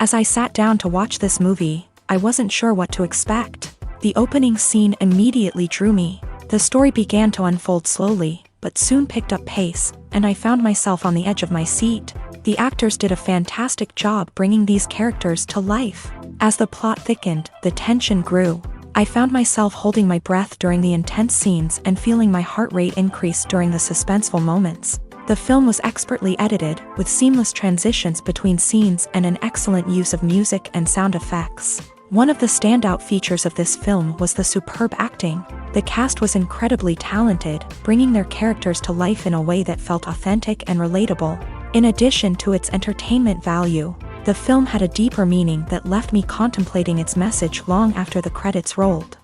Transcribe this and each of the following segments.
As I sat down to watch this movie, I wasn't sure what to expect. The opening scene immediately drew me. The story began to unfold slowly, but soon picked up pace, and I found myself on the edge of my seat. The actors did a fantastic job bringing these characters to life. As the plot thickened, the tension grew. I found myself holding my breath during the intense scenes and feeling my heart rate increase during the suspenseful moments. The film was expertly edited, with seamless transitions between scenes and an excellent use of music and sound effects. One of the standout features of this film was the superb acting. The cast was incredibly talented, bringing their characters to life in a way that felt authentic and relatable. In addition to its entertainment value, the film had a deeper meaning that left me contemplating its message long after the credits rolled.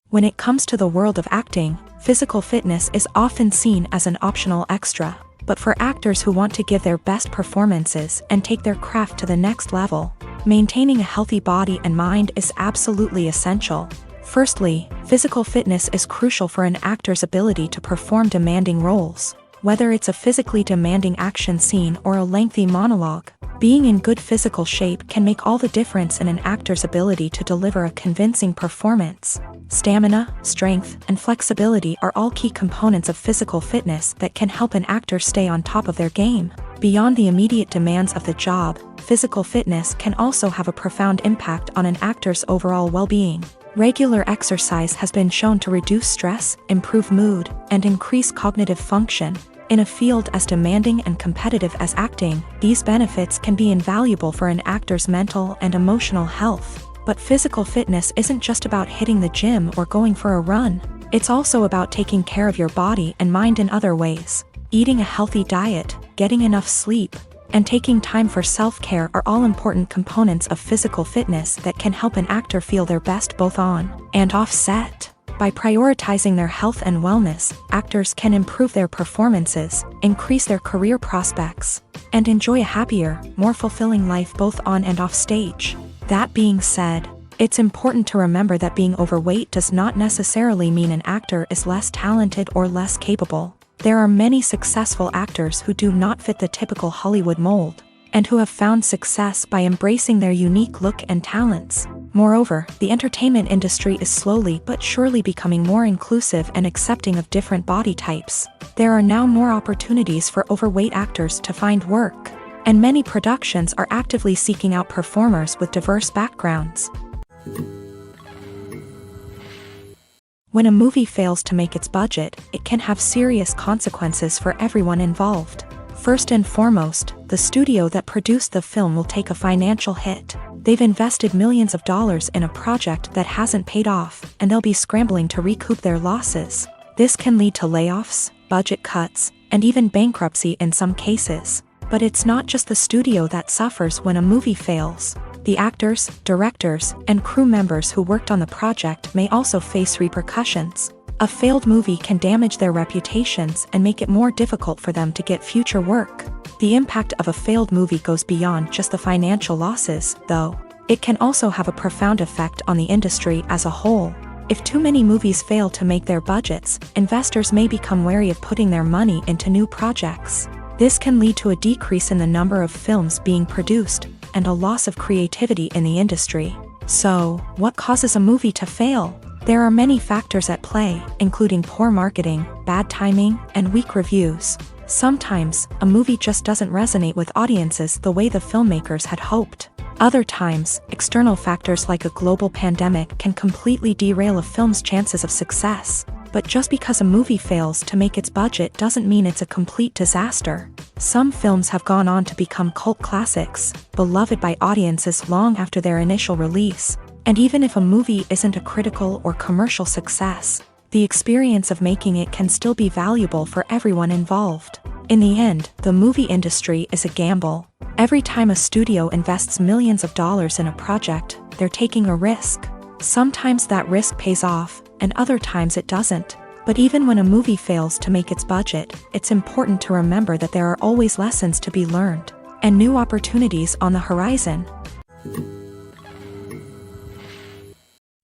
When it comes to the world of acting, physical fitness is often seen as an optional extra. But for actors who want to give their best performances and take their craft to the next level, maintaining a healthy body and mind is absolutely essential. Firstly, physical fitness is crucial for an actor's ability to perform demanding roles. Whether it's a physically demanding action scene or a lengthy monologue, being in good physical shape can make all the difference in an actor's ability to deliver a convincing performance. Stamina, strength, and flexibility are all key components of physical fitness that can help an actor stay on top of their game. Beyond the immediate demands of the job, physical fitness can also have a profound impact on an actor's overall well-being. Regular exercise has been shown to reduce stress, improve mood, and increase cognitive function. In a field as demanding and competitive as acting, these benefits can be invaluable for an actor's mental and emotional health. But physical fitness isn't just about hitting the gym or going for a run. It's also about taking care of your body and mind in other ways. Eating a healthy diet, getting enough sleep, and taking time for self-care are all important components of physical fitness that can help an actor feel their best both on and off set. By prioritizing their health and wellness, actors can improve their performances, increase their career prospects, and enjoy a happier, more fulfilling life both on and off stage. That being said, it's important to remember that being overweight does not necessarily mean an actor is less talented or less capable. There are many successful actors who do not fit the typical Hollywood mold, and who have found success by embracing their unique look and talents. Moreover, the entertainment industry is slowly but surely becoming more inclusive and accepting of different body types. There are now more opportunities for overweight actors to find work, and many productions are actively seeking out performers with diverse backgrounds. When a movie fails to make its budget, it can have serious consequences for everyone involved. First and foremost, the studio that produced the film will take a financial hit. They've invested millions of dollars in a project that hasn't paid off, and they'll be scrambling to recoup their losses. This can lead to layoffs, budget cuts, and even bankruptcy in some cases. But it's not just the studio that suffers when a movie fails. The actors, directors, and crew members who worked on the project may also face repercussions. A failed movie can damage their reputations and make it more difficult for them to get future work. The impact of a failed movie goes beyond just the financial losses, though. It can also have a profound effect on the industry as a whole. If too many movies fail to make their budgets, investors may become wary of putting their money into new projects. This can lead to a decrease in the number of films being produced, and a loss of creativity in the industry. So, what causes a movie to fail? There are many factors at play, including poor marketing, bad timing, and weak reviews. Sometimes, a movie just doesn't resonate with audiences the way the filmmakers had hoped. Other times, external factors like a global pandemic can completely derail a film's chances of success. But just because a movie fails to make its budget doesn't mean it's a complete disaster. Some films have gone on to become cult classics, beloved by audiences long after their initial release. And even if a movie isn't a critical or commercial success, the experience of making it can still be valuable for everyone involved. In the end, the movie industry is a gamble. Every time a studio invests millions of dollars in a project, they're taking a risk. Sometimes that risk pays off, and other times it doesn't. But even when a movie fails to make its budget, it's important to remember that there are always lessons to be learned, and new opportunities on the horizon.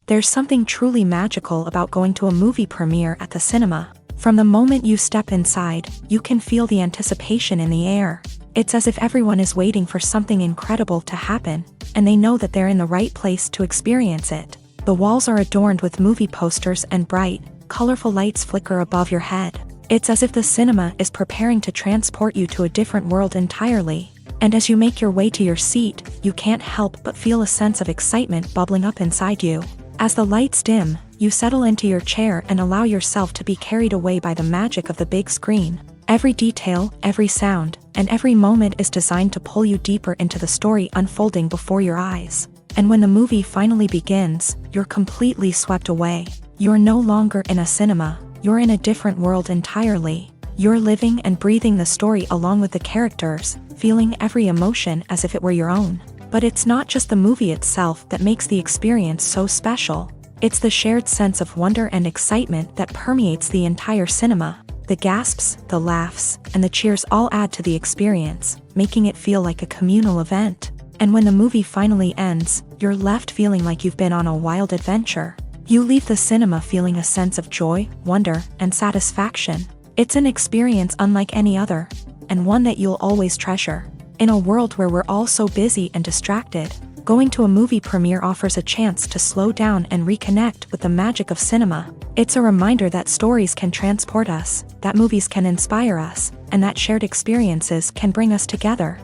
There's something truly magical about going to a movie premiere at the cinema. From the moment you step inside, you can feel the anticipation in the air. It's as if everyone is waiting for something incredible to happen, and they know that they're in the right place to experience it. The walls are adorned with movie posters and bright, colorful lights flicker above your head. It's as if the cinema is preparing to transport you to a different world entirely. And as you make your way to your seat, you can't help but feel a sense of excitement bubbling up inside you. As the lights dim, you settle into your chair and allow yourself to be carried away by the magic of the big screen. Every detail, every sound, and every moment is designed to pull you deeper into the story unfolding before your eyes. And when the movie finally begins, you're completely swept away. You're no longer in a cinema, you're in a different world entirely. You're living and breathing the story along with the characters, feeling every emotion as if it were your own. But it's not just the movie itself that makes the experience so special. It's the shared sense of wonder and excitement that permeates the entire cinema. The gasps, the laughs, and the cheers all add to the experience, making it feel like a communal event. And when the movie finally ends, you're left feeling like you've been on a wild adventure. You leave the cinema feeling a sense of joy, wonder, and satisfaction. It's an experience unlike any other, and one that you'll always treasure. In a world where we're all so busy and distracted, going to a movie premiere offers a chance to slow down and reconnect with the magic of cinema. It's a reminder that stories can transport us, that movies can inspire us, and that shared experiences can bring us together.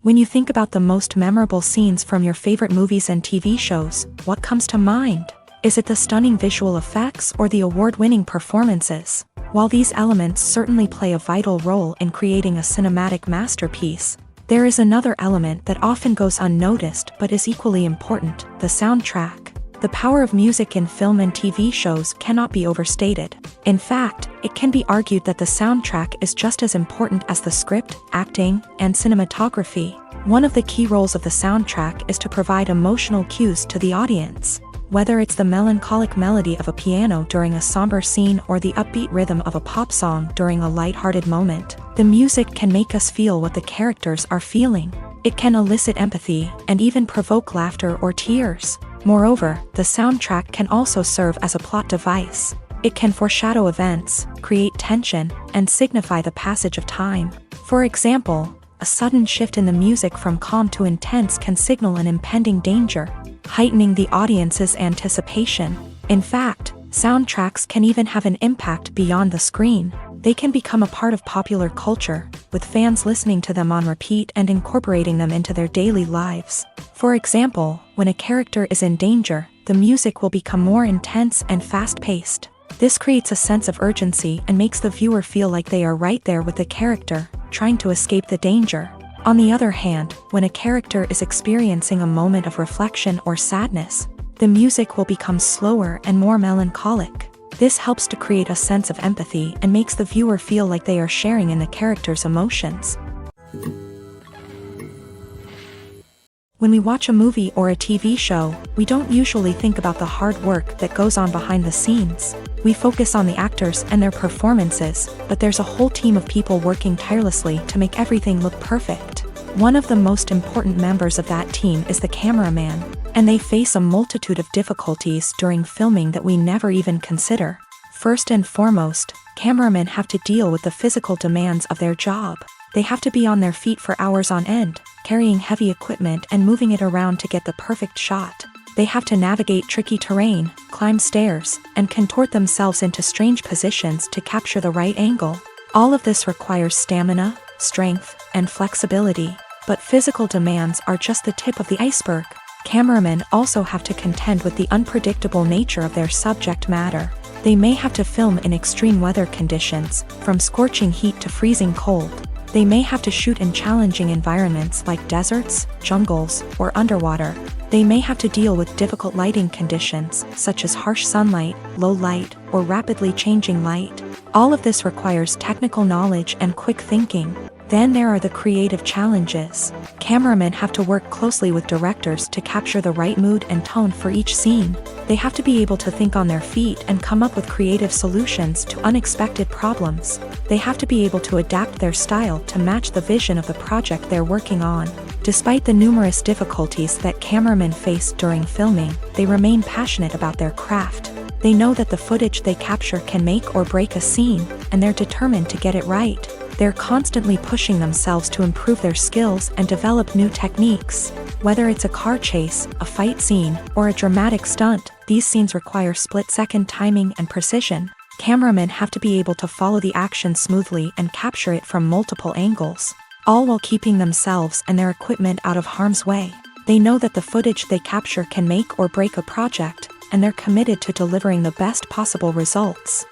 When you think about the most memorable scenes from your favorite movies and TV shows, what comes to mind? Is it the stunning visual effects or the award-winning performances? While these elements certainly play a vital role in creating a cinematic masterpiece, there is another element that often goes unnoticed but is equally important: the soundtrack. The power of music in film and TV shows cannot be overstated. In fact, it can be argued that the soundtrack is just as important as the script, acting, and cinematography. One of the key roles of the soundtrack is to provide emotional cues to the audience. Whether it's the melancholic melody of a piano during a somber scene or the upbeat rhythm of a pop song during a lighthearted moment, the music can make us feel what the characters are feeling. It can elicit empathy and even provoke laughter or tears. Moreover, the soundtrack can also serve as a plot device. It can foreshadow events, create tension, and signify the passage of time. For example, a sudden shift in the music from calm to intense can signal an impending danger, heightening the audience's anticipation. In fact, soundtracks can even have an impact beyond the screen. They can become a part of popular culture, with fans listening to them on repeat and incorporating them into their daily lives. For example, when a character is in danger, the music will become more intense and fast-paced. This creates a sense of urgency and makes the viewer feel like they are right there with the character, trying to escape the danger. On the other hand, when a character is experiencing a moment of reflection or sadness, the music will become slower and more melancholic. This helps to create a sense of empathy and makes the viewer feel like they are sharing in the character's emotions. When we watch a movie or a TV show, we don't usually think about the hard work that goes on behind the scenes. We focus on the actors and their performances, but there's a whole team of people working tirelessly to make everything look perfect. One of the most important members of that team is the cameraman, and they face a multitude of difficulties during filming that we never even consider. First and foremost, cameramen have to deal with the physical demands of their job. They have to be on their feet for hours on end, carrying heavy equipment and moving it around to get the perfect shot. They have to navigate tricky terrain, climb stairs, and contort themselves into strange positions to capture the right angle. All of this requires stamina, strength, and flexibility. But physical demands are just the tip of the iceberg. Cameramen also have to contend with the unpredictable nature of their subject matter. They may have to film in extreme weather conditions, from scorching heat to freezing cold. They may have to shoot in challenging environments like deserts, jungles, or underwater. They may have to deal with difficult lighting conditions, such as harsh sunlight, low light, or rapidly changing light. All of this requires technical knowledge and quick thinking. Then there are the creative challenges. Cameramen have to work closely with directors to capture the right mood and tone for each scene. They have to be able to think on their feet and come up with creative solutions to unexpected problems. They have to be able to adapt their style to match the vision of the project they're working on. Despite the numerous difficulties that cameramen face during filming, they remain passionate about their craft. They know that the footage they capture can make or break a scene, and they're determined to get it right. They're constantly pushing themselves to improve their skills and develop new techniques. Whether it's a car chase, a fight scene, or a dramatic stunt, these scenes require split-second timing and precision. Cameramen have to be able to follow the action smoothly and capture it from multiple angles, all while keeping themselves and their equipment out of harm's way. They know that the footage they capture can make or break a project, and they're committed to delivering the best possible results.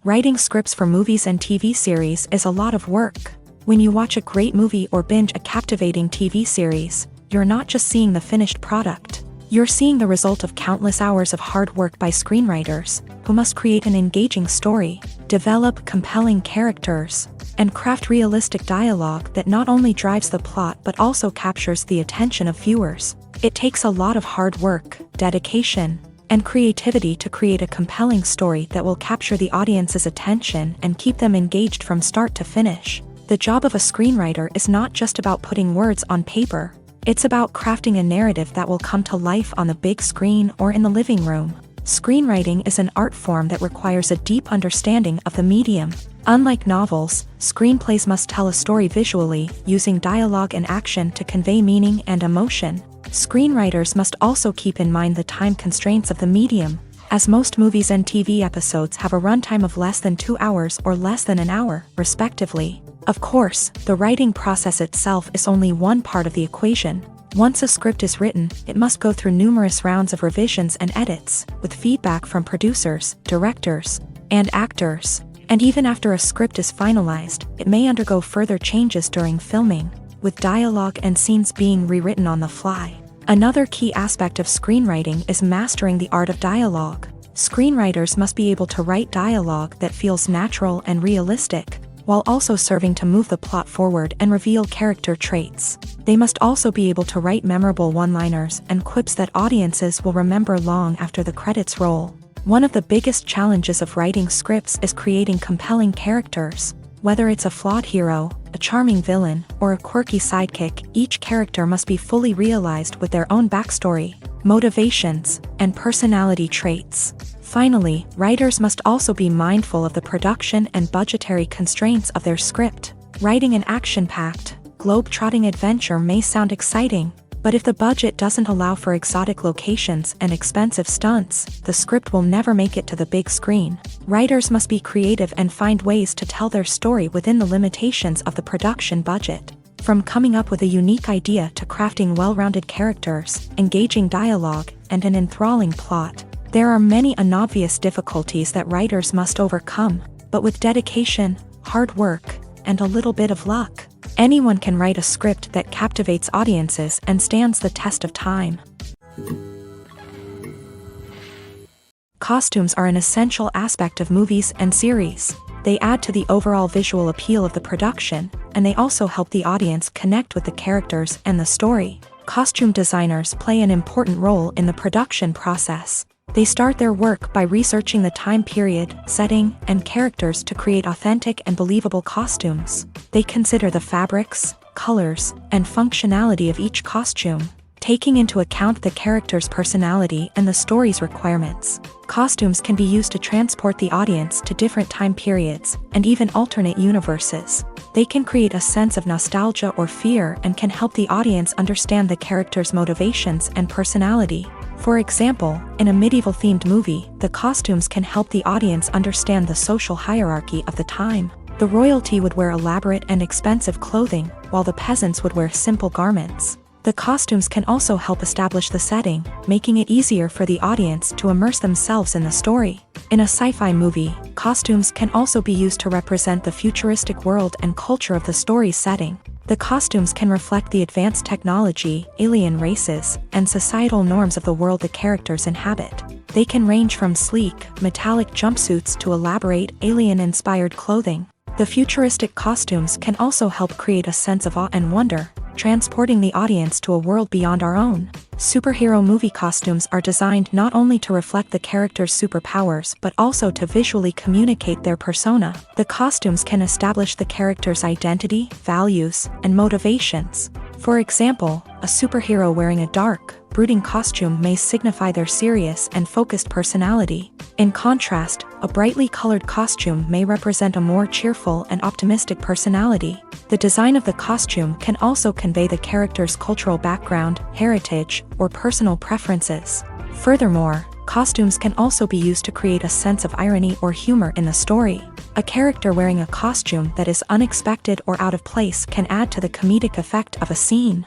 Writing scripts for movies and TV series is a lot of work. When you watch a great movie or binge a captivating TV series, you're not just seeing the finished product. You're seeing the result of countless hours of hard work by screenwriters, who must create an engaging story, develop compelling characters, and craft realistic dialogue that not only drives the plot but also captures the attention of viewers. It takes a lot of hard work, dedication, and creativity to create a compelling story that will capture the audience's attention and keep them engaged from start to finish. The job of a screenwriter is not just about putting words on paper. It's about crafting a narrative that will come to life on the big screen or in the living room. Screenwriting is an art form that requires a deep understanding of the medium. Unlike novels, screenplays must tell a story visually, using dialogue and action to convey meaning and emotion. Screenwriters must also keep in mind the time constraints of the medium, as most movies and TV episodes have a runtime of less than 2 hours or less than an hour, respectively. Of course, the writing process itself is only one part of the equation. Once a script is written, it must go through numerous rounds of revisions and edits, with feedback from producers, directors, and actors. And even after a script is finalized, it may undergo further changes during filming, with dialogue and scenes being rewritten on the fly. Another key aspect of screenwriting is mastering the art of dialogue. Screenwriters must be able to write dialogue that feels natural and realistic, while also serving to move the plot forward and reveal character traits. They must also be able to write memorable one-liners and quips that audiences will remember long after the credits roll. One of the biggest challenges of writing scripts is creating compelling characters. Whether it's a flawed hero, a charming villain, or a quirky sidekick, each character must be fully realized with their own backstory, motivations, and personality traits. Finally, writers must also be mindful of the production and budgetary constraints of their script. Writing an action-packed, globe-trotting adventure may sound exciting, but if the budget doesn't allow for exotic locations and expensive stunts, the script will never make it to the big screen. Writers must be creative and find ways to tell their story within the limitations of the production budget. From coming up with a unique idea to crafting well-rounded characters, engaging dialogue, and an enthralling plot, there are many unobvious difficulties that writers must overcome, but with dedication, hard work, and a little bit of luck, anyone can write a script that captivates audiences and stands the test of time. Costumes are an essential aspect of movies and series. They add to the overall visual appeal of the production, and they also help the audience connect with the characters and the story. Costume designers play an important role in the production process. They start their work by researching the time period, setting, and characters to create authentic and believable costumes. They consider the fabrics, colors, and functionality of each costume, taking into account the character's personality and the story's requirements. Costumes can be used to transport the audience to different time periods and even alternate universes. They can create a sense of nostalgia or fear and can help the audience understand the character's motivations and personality. For example, in a medieval-themed movie, the costumes can help the audience understand the social hierarchy of the time. The royalty would wear elaborate and expensive clothing, while the peasants would wear simple garments. The costumes can also help establish the setting, making it easier for the audience to immerse themselves in the story. In a sci-fi movie, costumes can also be used to represent the futuristic world and culture of the story's setting. The costumes can reflect the advanced technology, alien races, and societal norms of the world the characters inhabit. They can range from sleek, metallic jumpsuits to elaborate, alien-inspired clothing. The futuristic costumes can also help create a sense of awe and wonder, transporting the audience to a world beyond our own. Superhero movie costumes are designed not only to reflect the character's superpowers but also to visually communicate their persona. The costumes can establish the character's identity, values, and motivations. For example, a superhero wearing a dark, brooding costume may signify their serious and focused personality. In contrast, a brightly colored costume may represent a more cheerful and optimistic personality. The design of the costume can also convey the character's cultural background, heritage, or personal preferences. Furthermore, costumes can also be used to create a sense of irony or humor in the story. A character wearing a costume that is unexpected or out of place can add to the comedic effect of a scene.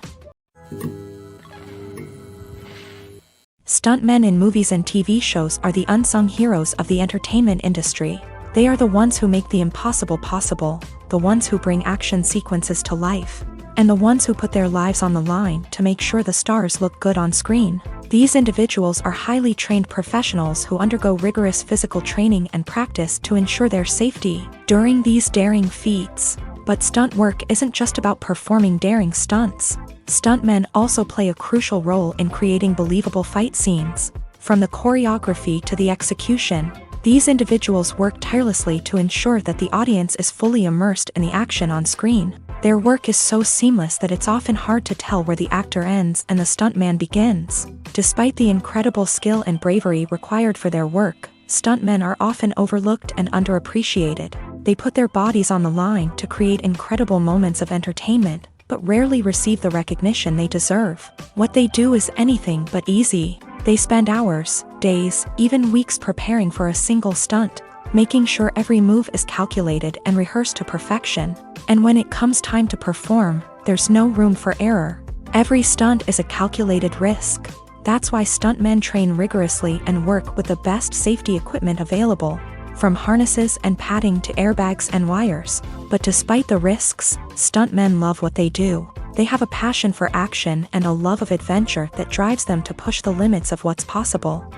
Stuntmen in movies and TV shows are the unsung heroes of the entertainment industry. They are the ones who make the impossible possible, the ones who bring action sequences to life, and the ones who put their lives on the line to make sure the stars look good on screen. These individuals are highly trained professionals who undergo rigorous physical training and practice to ensure their safety during these daring feats. But stunt work isn't just about performing daring stunts. Stuntmen also play a crucial role in creating believable fight scenes. From the choreography to the execution, these individuals work tirelessly to ensure that the audience is fully immersed in the action on screen. Their work is so seamless that it's often hard to tell where the actor ends and the stuntman begins. Despite the incredible skill and bravery required for their work, stuntmen are often overlooked and underappreciated. They put their bodies on the line to create incredible moments of entertainment, but rarely receive the recognition they deserve. What they do is anything but easy. They spend hours, days, even weeks preparing for a single stunt, making sure every move is calculated and rehearsed to perfection. And when it comes time to perform, there's no room for error. Every stunt is a calculated risk. That's why stuntmen train rigorously and work with the best safety equipment available, from harnesses and padding to airbags and wires. But despite the risks, stuntmen love what they do. They have a passion for action and a love of adventure that drives them to push the limits of what's possible.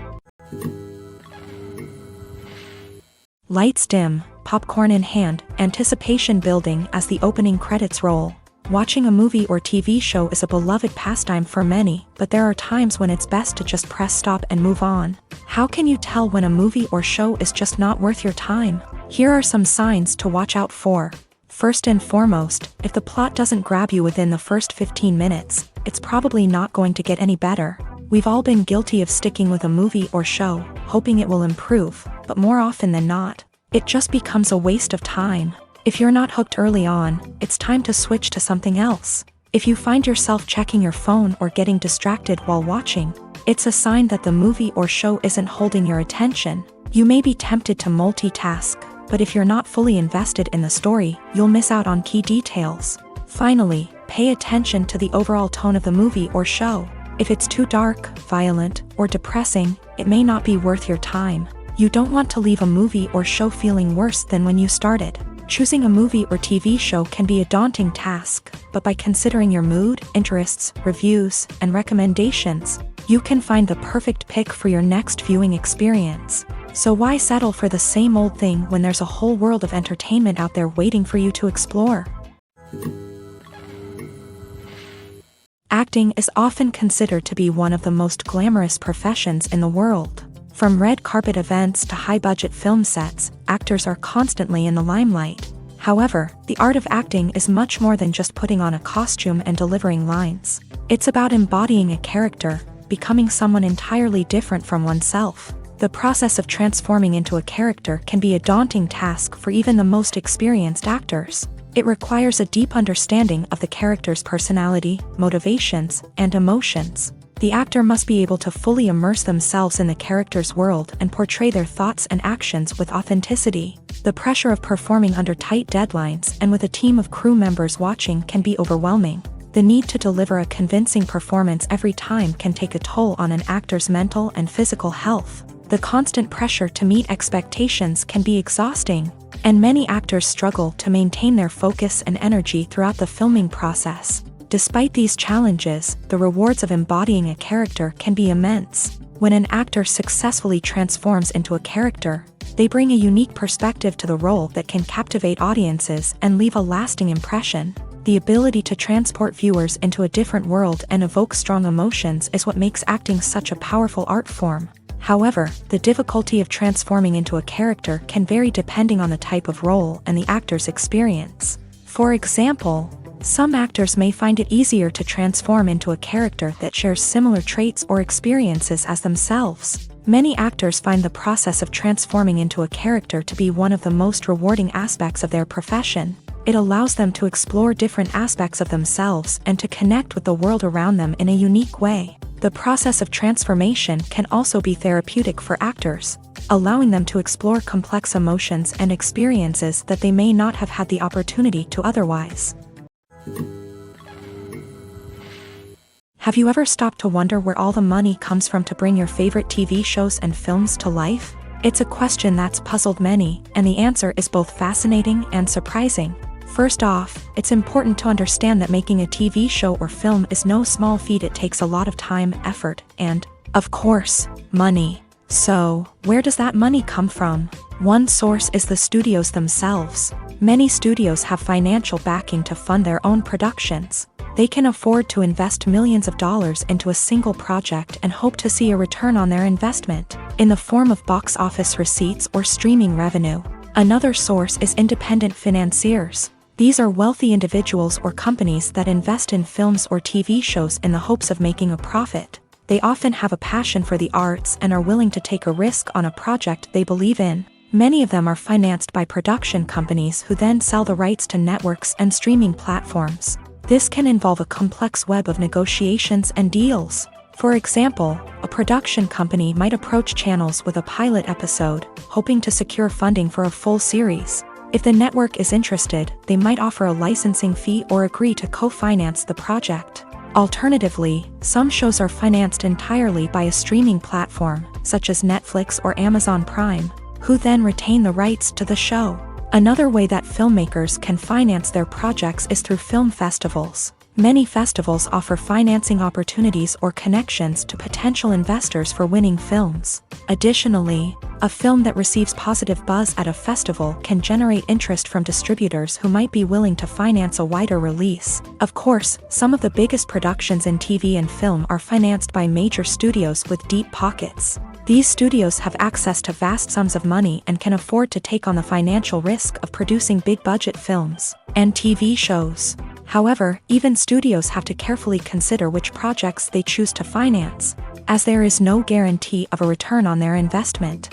Lights dim, popcorn in hand, anticipation building as the opening credits roll. Watching a movie or TV show is a beloved pastime for many, but there are times when it's best to just press stop and move on. How can you tell when a movie or show is just not worth your time? Here are some signs to watch out for. First and foremost, if the plot doesn't grab you within the first 15 minutes, it's probably not going to get any better. We've all been guilty of sticking with a movie or show, hoping it will improve, but more often than not, it just becomes a waste of time. If you're not hooked early on, it's time to switch to something else. If you find yourself checking your phone or getting distracted while watching, it's a sign that the movie or show isn't holding your attention. You may be tempted to multitask, but if you're not fully invested in the story, you'll miss out on key details. Finally, pay attention to the overall tone of the movie or show. If it's too dark, violent, or depressing, it may not be worth your time. You don't want to leave a movie or show feeling worse than when you started. Choosing a movie or TV show can be a daunting task, but by considering your mood, interests, reviews, and recommendations, you can find the perfect pick for your next viewing experience. So why settle for the same old thing when there's a whole world of entertainment out there waiting for you to explore? Acting is often considered to be one of the most glamorous professions in the world. From red carpet events to high-budget film sets, actors are constantly in the limelight. However, the art of acting is much more than just putting on a costume and delivering lines. It's about embodying a character, becoming someone entirely different from oneself. The process of transforming into a character can be a daunting task for even the most experienced actors. It requires a deep understanding of the character's personality, motivations, and emotions. The actor must be able to fully immerse themselves in the character's world and portray their thoughts and actions with authenticity. The pressure of performing under tight deadlines and with a team of crew members watching can be overwhelming. The need to deliver a convincing performance every time can take a toll on an actor's mental and physical health. The constant pressure to meet expectations can be exhausting, and many actors struggle to maintain their focus and energy throughout the filming process. Despite these challenges, the rewards of embodying a character can be immense. When an actor successfully transforms into a character, they bring a unique perspective to the role that can captivate audiences and leave a lasting impression. The ability to transport viewers into a different world and evoke strong emotions is what makes acting such a powerful art form. However, the difficulty of transforming into a character can vary depending on the type of role and the actor's experience. For example, Some actors may find it easier to transform into a character that shares similar traits or experiences as themselves. Many actors find the process of transforming into a character to be one of the most rewarding aspects of their profession. It allows them to explore different aspects of themselves and to connect with the world around them in a unique way. The process of transformation can also be therapeutic for actors, allowing them to explore complex emotions and experiences that they may not have had the opportunity to otherwise. Have you ever stopped to wonder where all the money comes from to bring your favorite TV shows and films to life? It's a question that's puzzled many, and the answer is both fascinating and surprising. First off, it's important to understand that making a TV show or film is no small feat. It takes a lot of time, effort, and, of course, money. So, where does that money come from? One source is the studios themselves. Many studios have financial backing to fund their own productions. They can afford to invest millions of dollars into a single project and hope to see a return on their investment, in the form of box office receipts or streaming revenue. Another source is independent financiers. These are wealthy individuals or companies that invest in films or TV shows in the hopes of making a profit. They often have a passion for the arts and are willing to take a risk on a project they believe in. Many of them are financed by production companies who then sell the rights to networks and streaming platforms. This can involve a complex web of negotiations and deals. For example, a production company might approach channels with a pilot episode, hoping to secure funding for a full series. If the network is interested, they might offer a licensing fee or agree to co-finance the project. Alternatively, some shows are financed entirely by a streaming platform, such as Netflix or Amazon Prime, who then retain the rights to the show. Another way that filmmakers can finance their projects is through film festivals. Many festivals offer financing opportunities or connections to potential investors for winning films. Additionally, a film that receives positive buzz at a festival can generate interest from distributors who might be willing to finance a wider release. Of course, some of the biggest productions in TV and film are financed by major studios with deep pockets. These studios have access to vast sums of money and can afford to take on the financial risk of producing big-budget films and TV shows. However, even studios have to carefully consider which projects they choose to finance, as there is no guarantee of a return on their investment.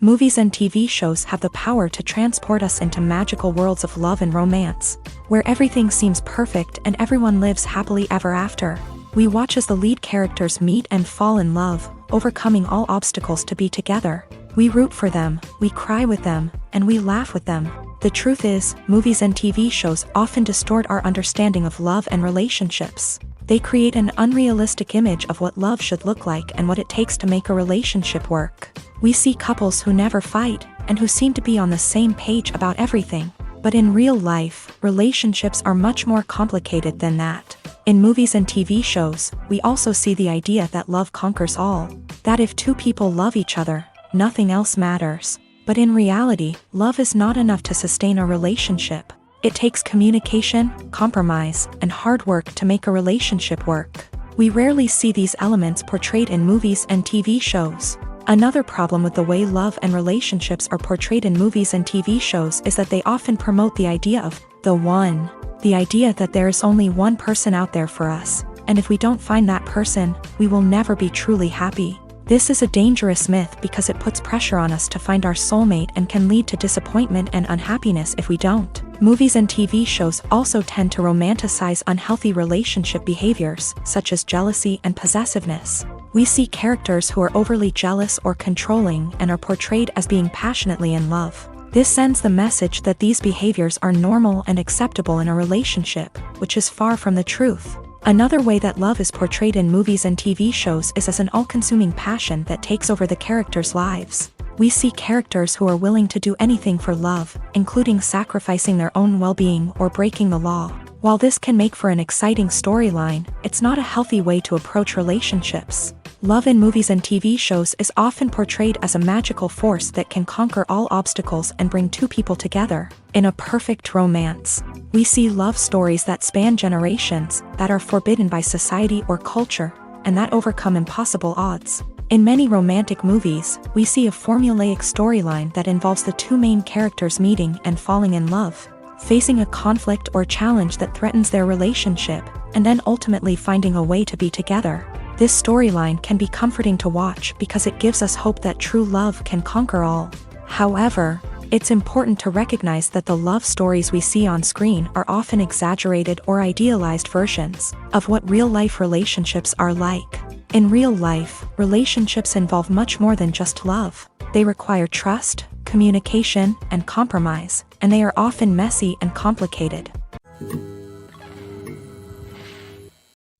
Movies and TV shows have the power to transport us into magical worlds of love and romance, where everything seems perfect and everyone lives happily ever after. We watch as the lead characters meet and fall in love, overcoming all obstacles to be together. We root for them, we cry with them, and we laugh with them. The truth is, movies and TV shows often distort our understanding of love and relationships. They create an unrealistic image of what love should look like and what it takes to make a relationship work. We see couples who never fight, and who seem to be on the same page about everything. But in real life, relationships are much more complicated than that. In movies and TV shows, we also see the idea that love conquers all. That if two people love each other, nothing else matters. But in reality, love is not enough to sustain a relationship. It takes communication, compromise, and hard work to make a relationship work. We rarely see these elements portrayed in movies and TV shows. Another problem with the way love and relationships are portrayed in movies and TV shows is that they often promote the idea of the one. The idea that there is only one person out there for us, and if we don't find that person, we will never be truly happy. This is a dangerous myth because it puts pressure on us to find our soulmate and can lead to disappointment and unhappiness if we don't. Movies and TV shows also tend to romanticize unhealthy relationship behaviors, such as jealousy and possessiveness. We see characters who are overly jealous or controlling and are portrayed as being passionately in love. This sends the message that these behaviors are normal and acceptable in a relationship, which is far from the truth. Another way that love is portrayed in movies and TV shows is as an all-consuming passion that takes over the characters' lives. We see characters who are willing to do anything for love, including sacrificing their own well-being or breaking the law. While this can make for an exciting storyline, it's not a healthy way to approach relationships. Love in movies and TV shows is often portrayed as a magical force that can conquer all obstacles and bring two people together in a perfect romance. We see love stories that span generations, that are forbidden by society or culture, and that overcome impossible odds. In many romantic movies, we see a formulaic storyline that involves the two main characters meeting and falling in love, facing a conflict or challenge that threatens their relationship, and then ultimately finding a way to be together. This storyline can be comforting to watch because it gives us hope that true love can conquer all. However, it's important to recognize that the love stories we see on screen are often exaggerated or idealized versions of what real-life relationships are like. In real life, relationships involve much more than just love. They require trust, communication, and compromise, and they are often messy and complicated.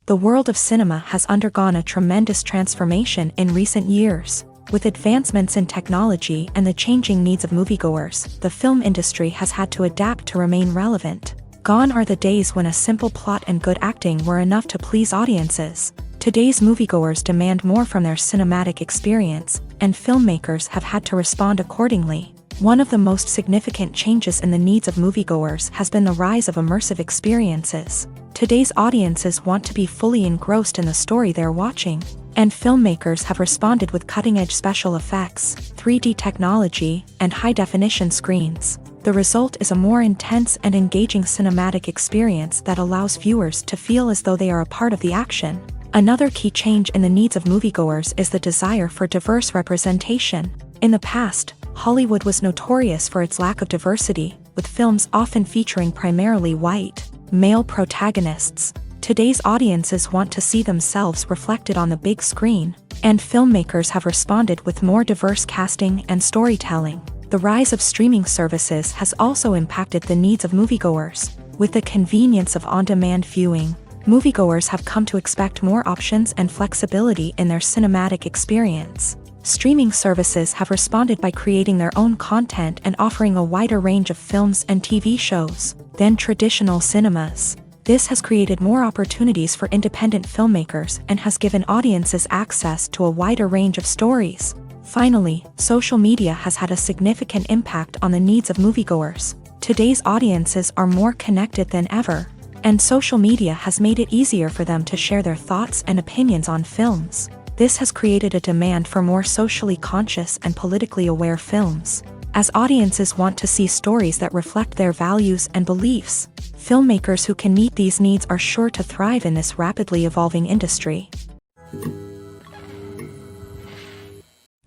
The world of cinema has undergone a tremendous transformation in recent years. With advancements in technology and the changing needs of moviegoers, the film industry has had to adapt to remain relevant. Gone are the days when a simple plot and good acting were enough to please audiences. Today's moviegoers demand more from their cinematic experience, and filmmakers have had to respond accordingly. One of the most significant changes in the needs of moviegoers has been the rise of immersive experiences. Today's audiences want to be fully engrossed in the story they're watching, and filmmakers have responded with cutting-edge special effects, 3D technology, and high-definition screens. The result is a more intense and engaging cinematic experience that allows viewers to feel as though they are a part of the action. Another key change in the needs of moviegoers is the desire for diverse representation. In the past, Hollywood was notorious for its lack of diversity, with films often featuring primarily white, male protagonists. Today's audiences want to see themselves reflected on the big screen, and filmmakers have responded with more diverse casting and storytelling. The rise of streaming services has also impacted the needs of moviegoers. With the convenience of on-demand viewing, moviegoers have come to expect more options and flexibility in their cinematic experience. Streaming services have responded by creating their own content and offering a wider range of films and TV shows than traditional cinemas. This has created more opportunities for independent filmmakers and has given audiences access to a wider range of stories. Finally, social media has had a significant impact on the needs of moviegoers. Today's audiences are more connected than ever, and social media has made it easier for them to share their thoughts and opinions on films. This has created a demand for more socially conscious and politically aware films. As audiences want to see stories that reflect their values and beliefs, filmmakers who can meet these needs are sure to thrive in this rapidly evolving industry.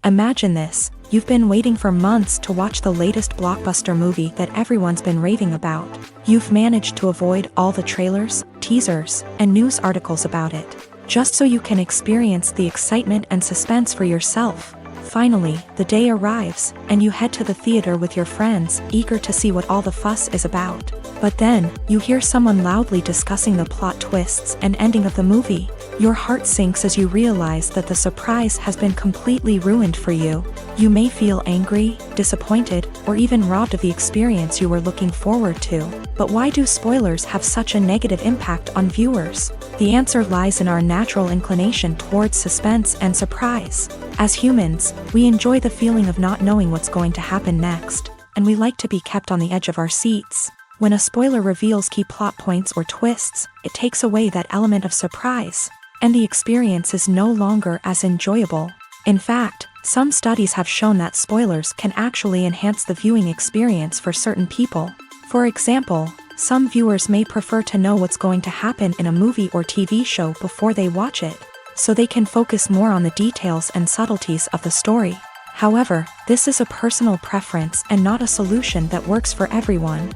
Imagine this: you've been waiting for months to watch the latest blockbuster movie that everyone's been raving about. You've managed to avoid all the trailers, teasers, and news articles about it, just so you can experience the excitement and suspense for yourself. Finally, the day arrives, and you head to the theater with your friends, eager to see what all the fuss is about. But then, you hear someone loudly discussing the plot twists and ending of the movie. Your heart sinks as you realize that the surprise has been completely ruined for you. You may feel angry, disappointed, or even robbed of the experience you were looking forward to. But why do spoilers have such a negative impact on viewers? The answer lies in our natural inclination towards suspense and surprise. As humans, we enjoy the feeling of not knowing what's going to happen next, and we like to be kept on the edge of our seats. When a spoiler reveals key plot points or twists, it takes away that element of surprise, and the experience is no longer as enjoyable. In fact, some studies have shown that spoilers can actually enhance the viewing experience for certain people. For example, some viewers may prefer to know what's going to happen in a movie or TV show before they watch it, so they can focus more on the details and subtleties of the story. However, this is a personal preference and not a solution that works for everyone.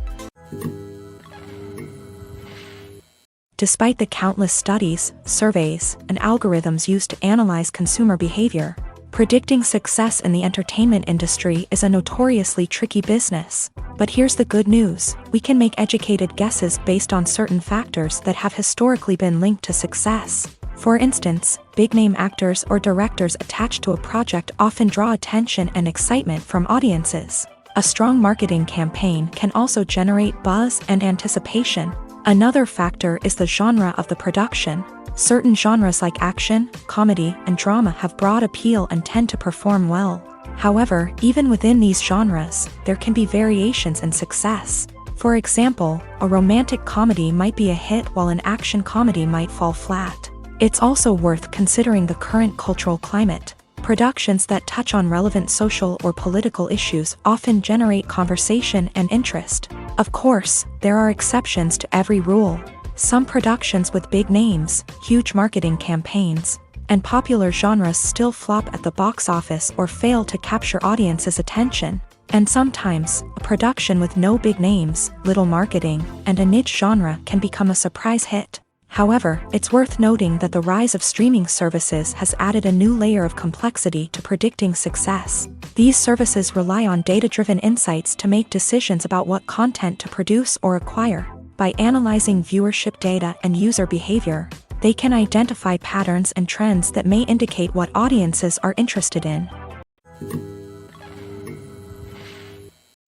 Despite the countless studies, surveys, and algorithms used to analyze consumer behavior, predicting success in the entertainment industry is a notoriously tricky business. But here's the good news: we can make educated guesses based on certain factors that have historically been linked to success. For instance, big-name actors or directors attached to a project often draw attention and excitement from audiences. A strong marketing campaign can also generate buzz and anticipation. Another factor is the genre of the production. Certain genres like action, comedy, and drama have broad appeal and tend to perform well. However, even within these genres, there can be variations in success. For example, a romantic comedy might be a hit while an action comedy might fall flat. It's also worth considering the current cultural climate. Productions that touch on relevant social or political issues often generate conversation and interest. Of course, there are exceptions to every rule. Some productions with big names, huge marketing campaigns, and popular genres still flop at the box office or fail to capture audiences' attention. And sometimes, a production with no big names, little marketing, and a niche genre can become a surprise hit. However, it's worth noting that the rise of streaming services has added a new layer of complexity to predicting success. These services rely on data-driven insights to make decisions about what content to produce or acquire. By analyzing viewership data and user behavior, they can identify patterns and trends that may indicate what audiences are interested in.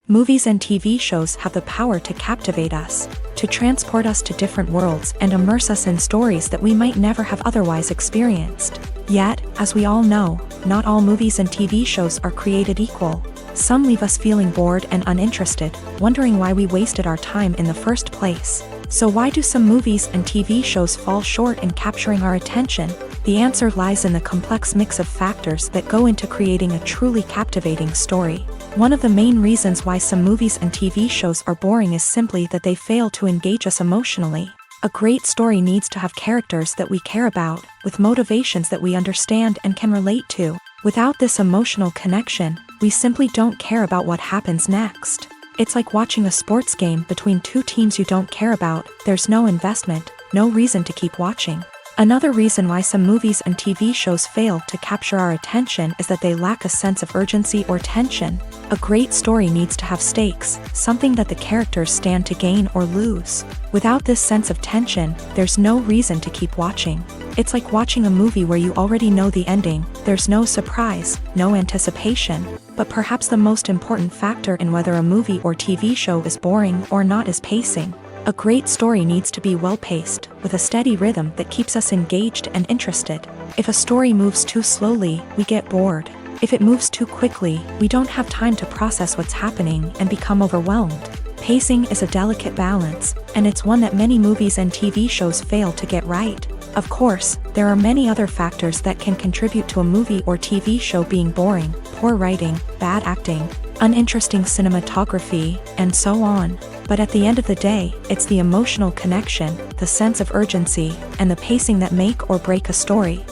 Movies and TV shows have the power to captivate us, to transport us to different worlds and immerse us in stories that we might never have otherwise experienced. Yet, as we all know, not all movies and TV shows are created equal. Some leave us feeling bored and uninterested, wondering why we wasted our time in the first place. So why do some movies and TV shows fall short in capturing our attention? The answer lies in the complex mix of factors that go into creating a truly captivating story. One of the main reasons why some movies and TV shows are boring is simply that they fail to engage us emotionally. A great story needs to have characters that we care about, with motivations that we understand and can relate to. Without this emotional connection, we simply don't care about what happens next. It's like watching a sports game between two teams you don't care about. There's no investment, no reason to keep watching. Another reason why some movies and TV shows fail to capture our attention is that they lack a sense of urgency or tension. A great story needs to have stakes, something that the characters stand to gain or lose. Without this sense of tension, there's no reason to keep watching. It's like watching a movie where you already know the ending. There's no surprise, no anticipation. But perhaps the most important factor in whether a movie or TV show is boring or not is pacing. A great story needs to be well-paced, with a steady rhythm that keeps us engaged and interested. If a story moves too slowly, we get bored. If it moves too quickly, we don't have time to process what's happening and become overwhelmed. Pacing is a delicate balance, and it's one that many movies and TV shows fail to get right. Of course, there are many other factors that can contribute to a movie or TV show being boring: poor writing, bad acting, uninteresting cinematography, and so on. But at the end of the day, it's the emotional connection, the sense of urgency, and the pacing that make or break a story.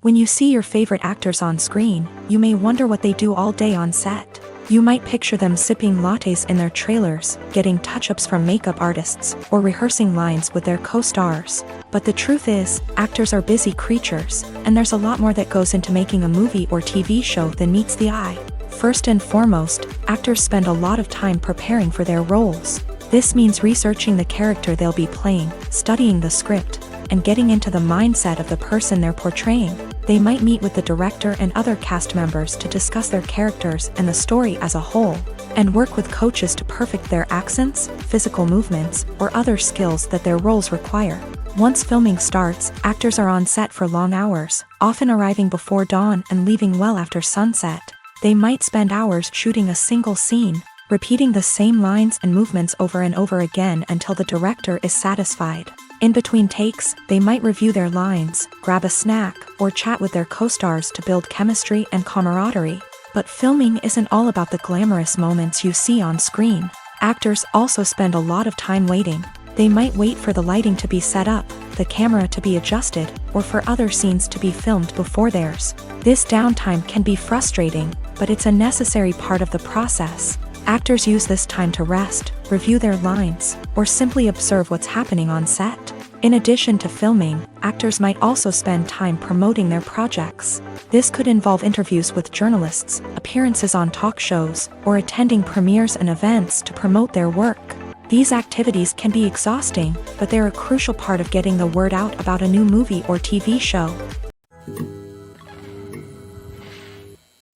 When you see your favorite actors on screen, you may wonder what they do all day on set. You might picture them sipping lattes in their trailers, getting touch-ups from makeup artists, or rehearsing lines with their co-stars. But the truth is, actors are busy creatures, and there's a lot more that goes into making a movie or TV show than meets the eye. First and foremost, actors spend a lot of time preparing for their roles. This means researching the character they'll be playing, studying the script, and getting into the mindset of the person they're portraying. They might meet with the director and other cast members to discuss their characters and the story as a whole, and work with coaches to perfect their accents, physical movements, or other skills that their roles require. Once filming starts, actors are on set for long hours, often arriving before dawn and leaving well after sunset. They might spend hours shooting a single scene, repeating the same lines and movements over and over again until the director is satisfied. In between takes, they might review their lines, grab a snack, or chat with their co-stars to build chemistry and camaraderie. But filming isn't all about the glamorous moments you see on screen. Actors also spend a lot of time waiting. They might wait for the lighting to be set up, the camera to be adjusted, or for other scenes to be filmed before theirs. This downtime can be frustrating, but it's a necessary part of the process. Actors use this time to rest, review their lines, or simply observe what's happening on set. In addition to filming, actors might also spend time promoting their projects. This could involve interviews with journalists, appearances on talk shows, or attending premieres and events to promote their work. These activities can be exhausting, but they're a crucial part of getting the word out about a new movie or TV show.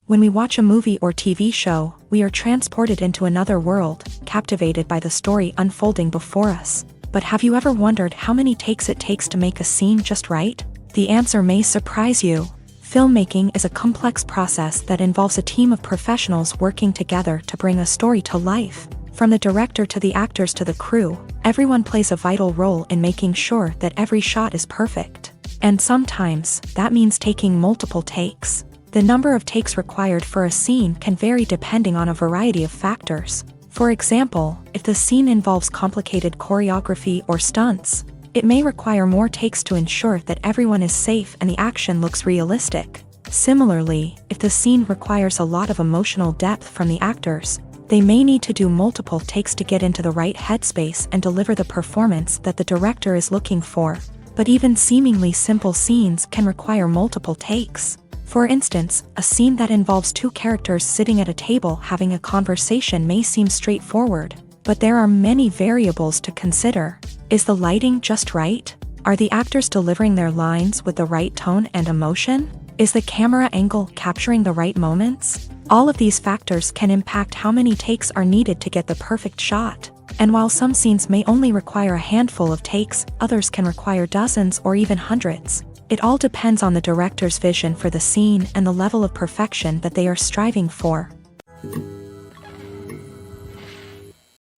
When we watch a movie or TV show, we are transported into another world, captivated by the story unfolding before us. But have you ever wondered how many takes it takes to make a scene just right? The answer may surprise you. Filmmaking is a complex process that involves a team of professionals working together to bring a story to life. From the director to the actors to the crew, everyone plays a vital role in making sure that every shot is perfect. And sometimes, that means taking multiple takes. The number of takes required for a scene can vary depending on a variety of factors. For example, if the scene involves complicated choreography or stunts, it may require more takes to ensure that everyone is safe and the action looks realistic. Similarly, if the scene requires a lot of emotional depth from the actors, they may need to do multiple takes to get into the right headspace and deliver the performance that the director is looking for. But even seemingly simple scenes can require multiple takes. For instance, a scene that involves two characters sitting at a table having a conversation may seem straightforward, but there are many variables to consider. Is the lighting just right? Are the actors delivering their lines with the right tone and emotion? Is the camera angle capturing the right moments? All of these factors can impact how many takes are needed to get the perfect shot. And while some scenes may only require a handful of takes, others can require dozens or even hundreds. It all depends on the director's vision for the scene and the level of perfection that they are striving for.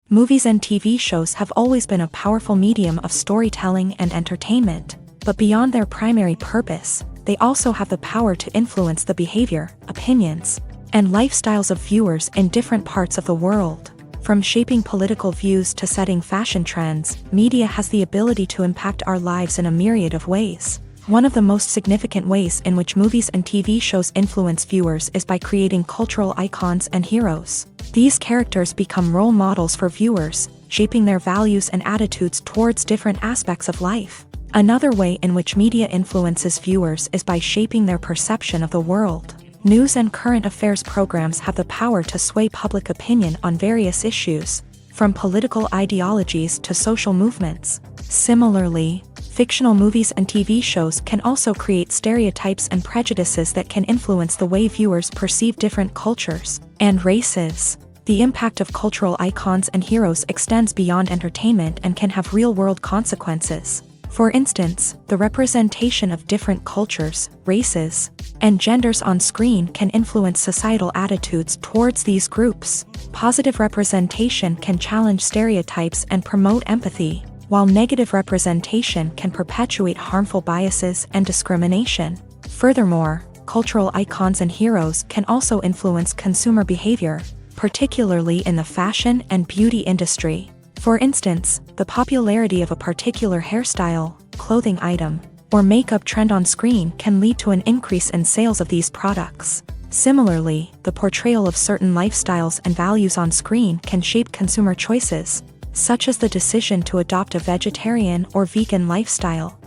Movies and TV shows have always been a powerful medium of storytelling and entertainment, but beyond their primary purpose, they also have the power to influence the behavior, opinions, and lifestyles of viewers in different parts of the world. From shaping political views to setting fashion trends, media has the ability to impact our lives in a myriad of ways. One of the most significant ways in which movies and TV shows influence viewers is by creating cultural icons and heroes. These characters become role models for viewers, shaping their values and attitudes towards different aspects of life. Another way in which media influences viewers is by shaping their perception of the world. News and current affairs programs have the power to sway public opinion on various issues, from political ideologies to social movements. Similarly, fictional movies and TV shows can also create stereotypes and prejudices that can influence the way viewers perceive different cultures and races. The impact of cultural icons and heroes extends beyond entertainment and can have real-world consequences. For instance, the representation of different cultures, races, and genders on screen can influence societal attitudes towards these groups. Positive representation can challenge stereotypes and promote empathy, while negative representation can perpetuate harmful biases and discrimination. Furthermore, cultural icons and heroes can also influence consumer behavior, particularly in the fashion and beauty industry. For instance, the popularity of a particular hairstyle, clothing item, or makeup trend on screen can lead to an increase in sales of these products. Similarly, the portrayal of certain lifestyles and values on screen can shape consumer choices, such as the decision to adopt a vegetarian or vegan lifestyle.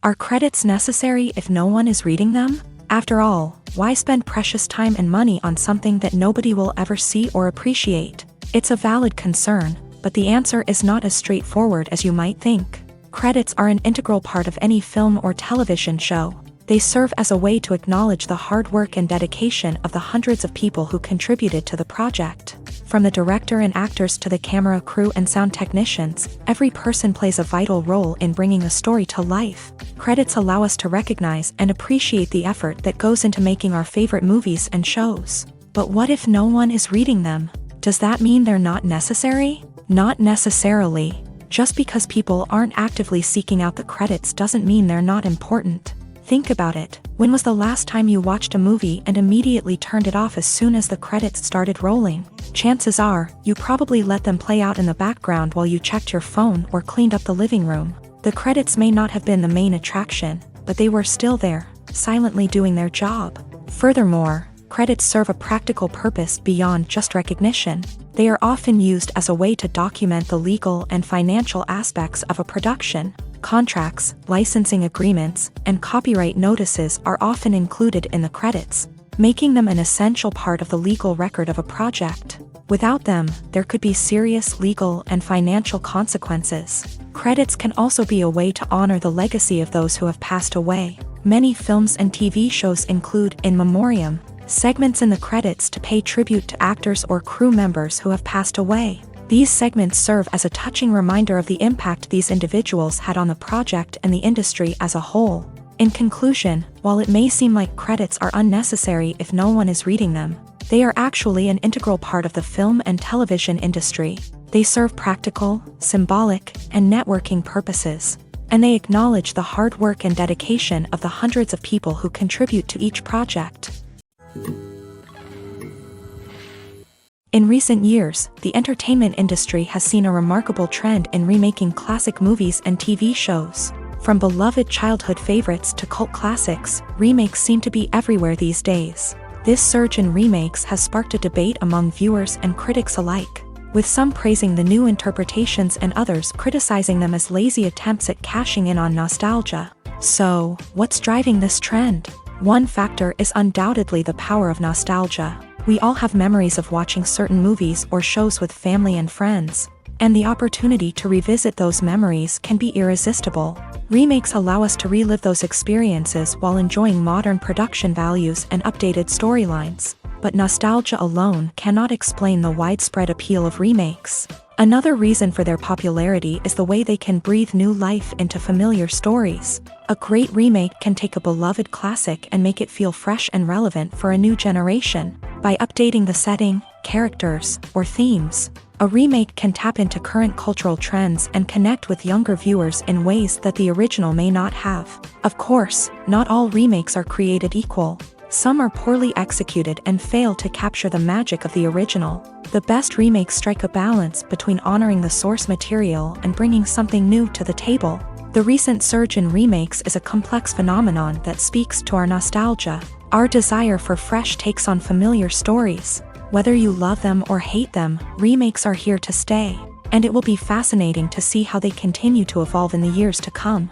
Are credits necessary if no one is reading them? After all, why spend precious time and money on something that nobody will ever see or appreciate? It's a valid concern, but the answer is not as straightforward as you might think. Credits are an integral part of any film or television show. They serve as a way to acknowledge the hard work and dedication of the hundreds of people who contributed to the project. From the director and actors to the camera crew and sound technicians, every person plays a vital role in bringing a story to life. Credits allow us to recognize and appreciate the effort that goes into making our favorite movies and shows. But what if no one is reading them? Does that mean they're not necessary? Not necessarily. Just because people aren't actively seeking out the credits doesn't mean they're not important. Think about it. When was the last time you watched a movie and immediately turned it off as soon as the credits started rolling? Chances are, you probably let them play out in the background while you checked your phone or cleaned up the living room. The credits may not have been the main attraction, but they were still there, silently doing their job. Furthermore, credits serve a practical purpose beyond just recognition. They are often used as a way to document the legal and financial aspects of a production. Contracts, licensing agreements, and copyright notices are often included in the credits, making them an essential part of the legal record of a project. Without them, there could be serious legal and financial consequences. Credits can also be a way to honor the legacy of those who have passed away. Many films and TV shows include in memoriam segments in the credits to pay tribute to actors or crew members who have passed away. These segments serve as a touching reminder of the impact these individuals had on the project and the industry as a whole. In conclusion, while it may seem like credits are unnecessary if no one is reading them, they are actually an integral part of the film and television industry. They serve practical, symbolic, and networking purposes, and they acknowledge the hard work and dedication of the hundreds of people who contribute to each project. In recent years, the entertainment industry has seen a remarkable trend in remaking classic movies and TV shows. From beloved childhood favorites to cult classics, remakes seem to be everywhere these days. This surge in remakes has sparked a debate among viewers and critics alike, with some praising the new interpretations and others criticizing them as lazy attempts at cashing in on nostalgia. So, what's driving this trend? One factor is undoubtedly the power of nostalgia. We all have memories of watching certain movies or shows with family and friends, and the opportunity to revisit those memories can be irresistible. Remakes allow us to relive those experiences while enjoying modern production values and updated storylines. But nostalgia alone cannot explain the widespread appeal of remakes. Another reason for their popularity is the way they can breathe new life into familiar stories. A great remake can take a beloved classic and make it feel fresh and relevant for a new generation. By updating the setting, characters, or themes, a remake can tap into current cultural trends and connect with younger viewers in ways that the original may not have. Of course, not all remakes are created equal. Some are poorly executed and fail to capture the magic of the original. The best remakes strike a balance between honoring the source material and bringing something new to the table. The recent surge in remakes is a complex phenomenon that speaks to our nostalgia, our desire for fresh takes on familiar stories. Whether you love them or hate them, remakes are here to stay, and it will be fascinating to see how they continue to evolve in the years to come.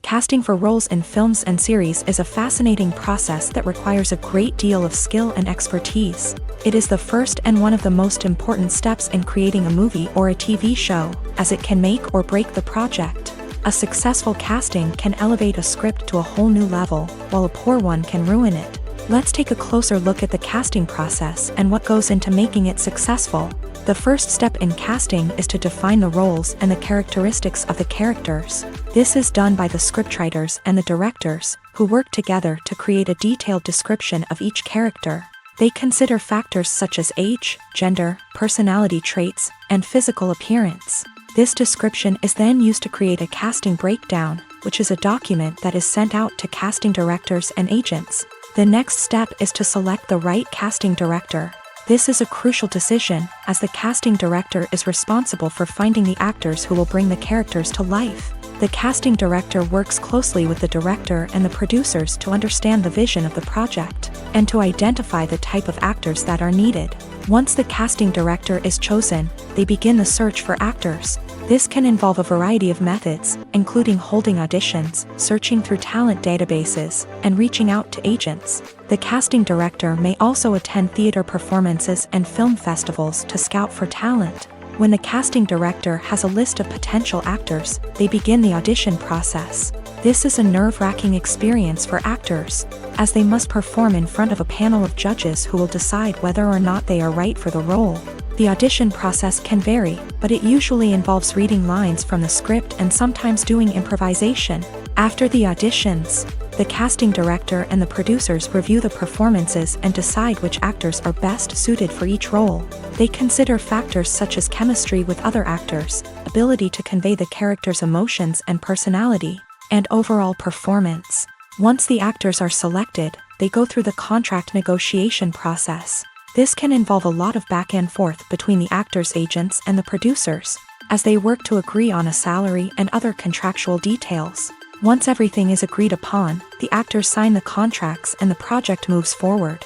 Casting for roles in films and series is a fascinating process that requires a great deal of skill and expertise. It is the first and one of the most important steps in creating a movie or a TV show, as it can make or break the project. A successful casting can elevate a script to a whole new level, while a poor one can ruin it. Let's take a closer look at the casting process and what goes into making it successful. The first step in casting is to define the roles and the characteristics of the characters. This is done by the scriptwriters and the directors, who work together to create a detailed description of each character. They consider factors such as age, gender, personality traits, and physical appearance. This description is then used to create a casting breakdown, which is a document that is sent out to casting directors and agents. The next step is to select the right casting director. This is a crucial decision, as the casting director is responsible for finding the actors who will bring the characters to life. The casting director works closely with the director and the producers to understand the vision of the project, and to identify the type of actors that are needed. Once the casting director is chosen, they begin the search for actors. This can involve a variety of methods, including holding auditions, searching through talent databases, and reaching out to agents. The casting director may also attend theater performances and film festivals to scout for talent. When the casting director has a list of potential actors, they begin the audition process. This is a nerve-wracking experience for actors, as they must perform in front of a panel of judges who will decide whether or not they are right for the role. The audition process can vary, but it usually involves reading lines from the script and sometimes doing improvisation. After the auditions, the casting director and the producers review the performances and decide which actors are best suited for each role. They consider factors such as chemistry with other actors, ability to convey the character's emotions and personality, and overall performance. Once the actors are selected, they go through the contract negotiation process. This can involve a lot of back and forth between the actors' agents and the producers, as they work to agree on a salary and other contractual details. Once everything is agreed upon, the actors sign the contracts and the project moves forward.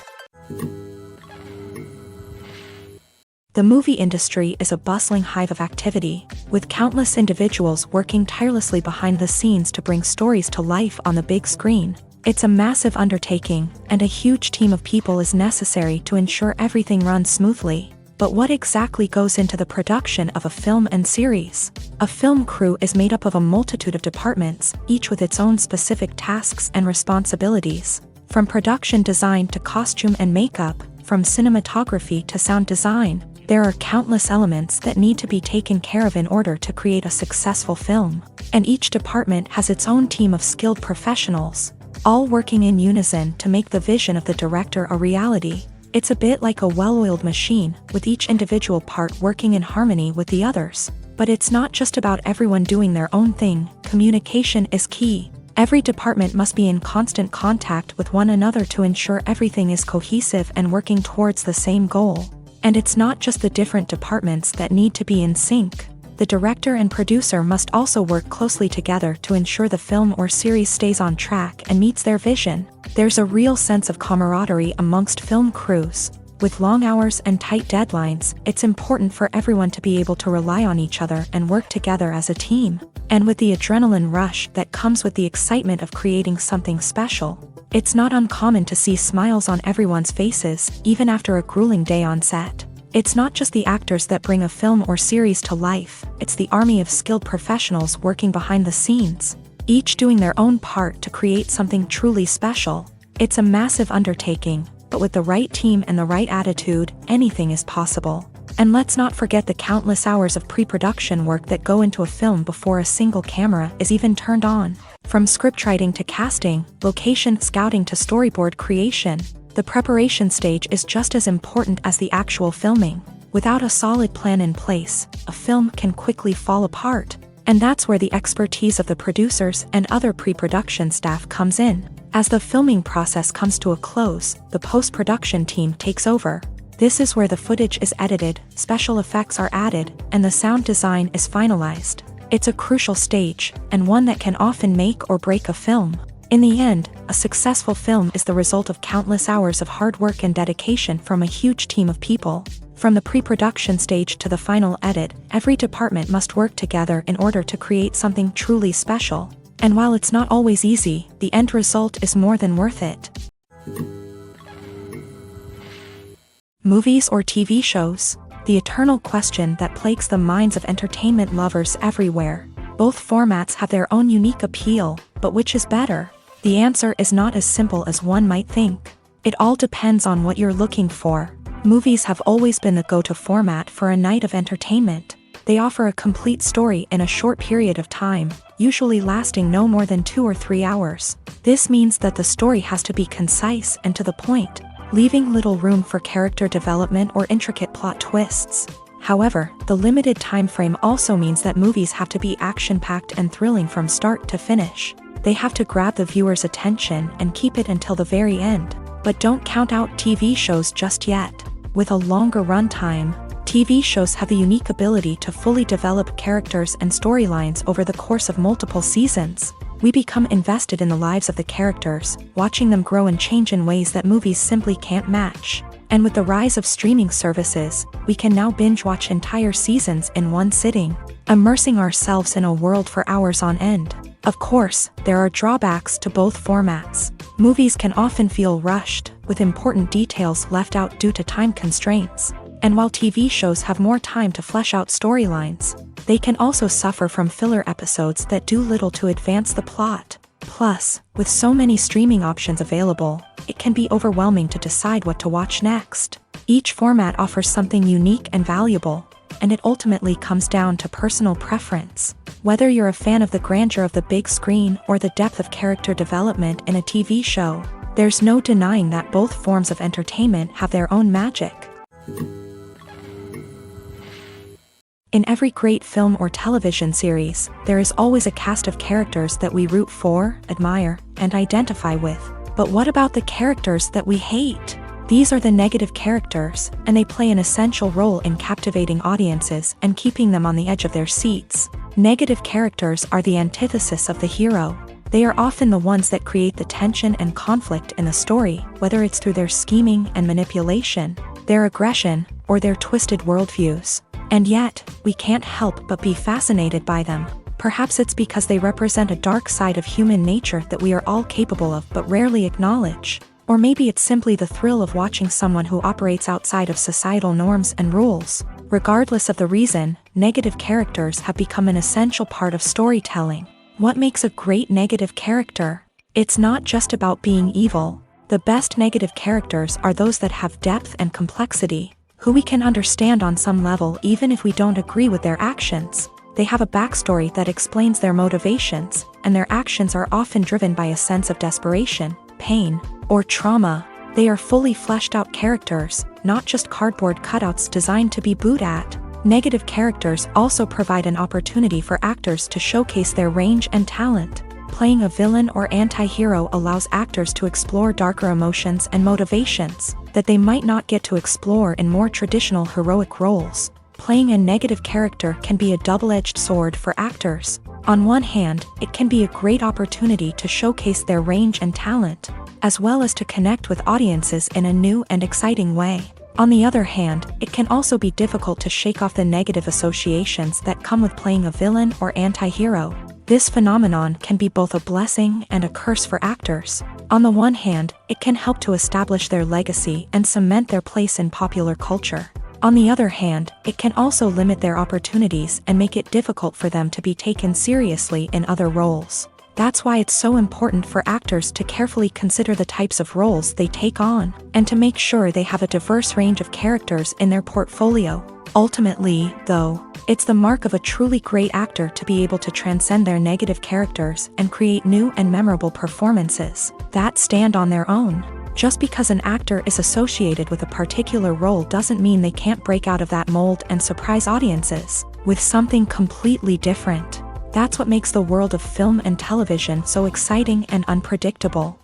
The movie industry is a bustling hive of activity, with countless individuals working tirelessly behind the scenes to bring stories to life on the big screen. It's a massive undertaking, and a huge team of people is necessary to ensure everything runs smoothly. But what exactly goes into the production of a film and series? A film crew is made up of a multitude of departments, each with its own specific tasks and responsibilities. From production design to costume and makeup, from cinematography to sound design, there are countless elements that need to be taken care of in order to create a successful film. And each department has its own team of skilled professionals, all working in unison to make the vision of the director a reality. It's a bit like a well-oiled machine, with each individual part working in harmony with the others. But it's not just about everyone doing their own thing. Communication is key. Every department must be in constant contact with one another to ensure everything is cohesive and working towards the same goal. And it's not just the different departments that need to be in sync. The director and producer must also work closely together to ensure the film or series stays on track and meets their vision. There's a real sense of camaraderie amongst film crews. With long hours and tight deadlines, it's important for everyone to be able to rely on each other and work together as a team. And with the adrenaline rush that comes with the excitement of creating something special, it's not uncommon to see smiles on everyone's faces, even after a grueling day on set. It's not just the actors that bring a film or series to life, it's the army of skilled professionals working behind the scenes, each doing their own part to create something truly special. It's a massive undertaking, but with the right team and the right attitude, anything is possible. And let's not forget the countless hours of pre-production work that go into a film before a single camera is even turned on. From scriptwriting to casting, location scouting to storyboard creation, the preparation stage is just as important as the actual filming. Without a solid plan in place, a film can quickly fall apart. And that's where the expertise of the producers and other pre-production staff comes in. As the filming process comes to a close, the post-production team takes over. This is where the footage is edited, special effects are added, and the sound design is finalized. It's a crucial stage, and one that can often make or break a film. In the end, a successful film is the result of countless hours of hard work and dedication from a huge team of people. From the pre-production stage to the final edit, every department must work together in order to create something truly special. And while it's not always easy, the end result is more than worth it. Movies or TV shows? The eternal question that plagues the minds of entertainment lovers everywhere. Both formats have their own unique appeal, but which is better? The answer is not as simple as one might think. It all depends on what you're looking for. Movies have always been the go-to format for a night of entertainment. They offer a complete story in a short period of time, usually lasting no more than 2 or 3 hours. This means that the story has to be concise and to the point, leaving little room for character development or intricate plot twists. However, the limited time frame also means that movies have to be action-packed and thrilling from start to finish. They have to grab the viewer's attention and keep it until the very end. But don't count out TV shows just yet. With a longer runtime, TV shows have the unique ability to fully develop characters and storylines over the course of multiple seasons. We become invested in the lives of the characters, watching them grow and change in ways that movies simply can't match. And with the rise of streaming services, we can now binge-watch entire seasons in one sitting, immersing ourselves in a world for hours on end. Of course, there are drawbacks to both formats. Movies can often feel rushed, with important details left out due to time constraints. And while TV shows have more time to flesh out storylines, they can also suffer from filler episodes that do little to advance the plot. Plus, with so many streaming options available, it can be overwhelming to decide what to watch next. Each format offers something unique and valuable, and it ultimately comes down to personal preference. Whether you're a fan of the grandeur of the big screen or the depth of character development in a TV show, there's no denying that both forms of entertainment have their own magic. In every great film or television series, there is always a cast of characters that we root for, admire, and identify with. But what about the characters that we hate? These are the negative characters, and they play an essential role in captivating audiences and keeping them on the edge of their seats. Negative characters are the antithesis of the hero. They are often the ones that create the tension and conflict in the story, whether it's through their scheming and manipulation, their aggression, or their twisted worldviews. And yet, we can't help but be fascinated by them. Perhaps it's because they represent a dark side of human nature that we are all capable of but rarely acknowledge. Or maybe it's simply the thrill of watching someone who operates outside of societal norms and rules. Regardless of the reason, negative characters have become an essential part of storytelling. What makes a great negative character? It's not just about being evil. The best negative characters are those that have depth and complexity, who we can understand on some level even if we don't agree with their actions. They have a backstory that explains their motivations, and their actions are often driven by a sense of desperation, pain, or trauma. They are fully fleshed out characters, not just cardboard cutouts designed to be booed at. Negative characters also provide an opportunity for actors to showcase their range and talent. Playing a villain or anti-hero allows actors to explore darker emotions and motivations that they might not get to explore in more traditional heroic roles. Playing a negative character can be a double-edged sword for actors. On one hand, it can be a great opportunity to showcase their range and talent, as well as to connect with audiences in a new and exciting way. On the other hand, it can also be difficult to shake off the negative associations that come with playing a villain or anti-hero. This phenomenon can be both a blessing and a curse for actors. On the one hand, it can help to establish their legacy and cement their place in popular culture. On the other hand, it can also limit their opportunities and make it difficult for them to be taken seriously in other roles. That's why it's so important for actors to carefully consider the types of roles they take on, and to make sure they have a diverse range of characters in their portfolio. Ultimately, though, it's the mark of a truly great actor to be able to transcend their negative characters and create new and memorable performances that stand on their own. Just because an actor is associated with a particular role doesn't mean they can't break out of that mold and surprise audiences with something completely different. That's what makes the world of film and television so exciting and unpredictable.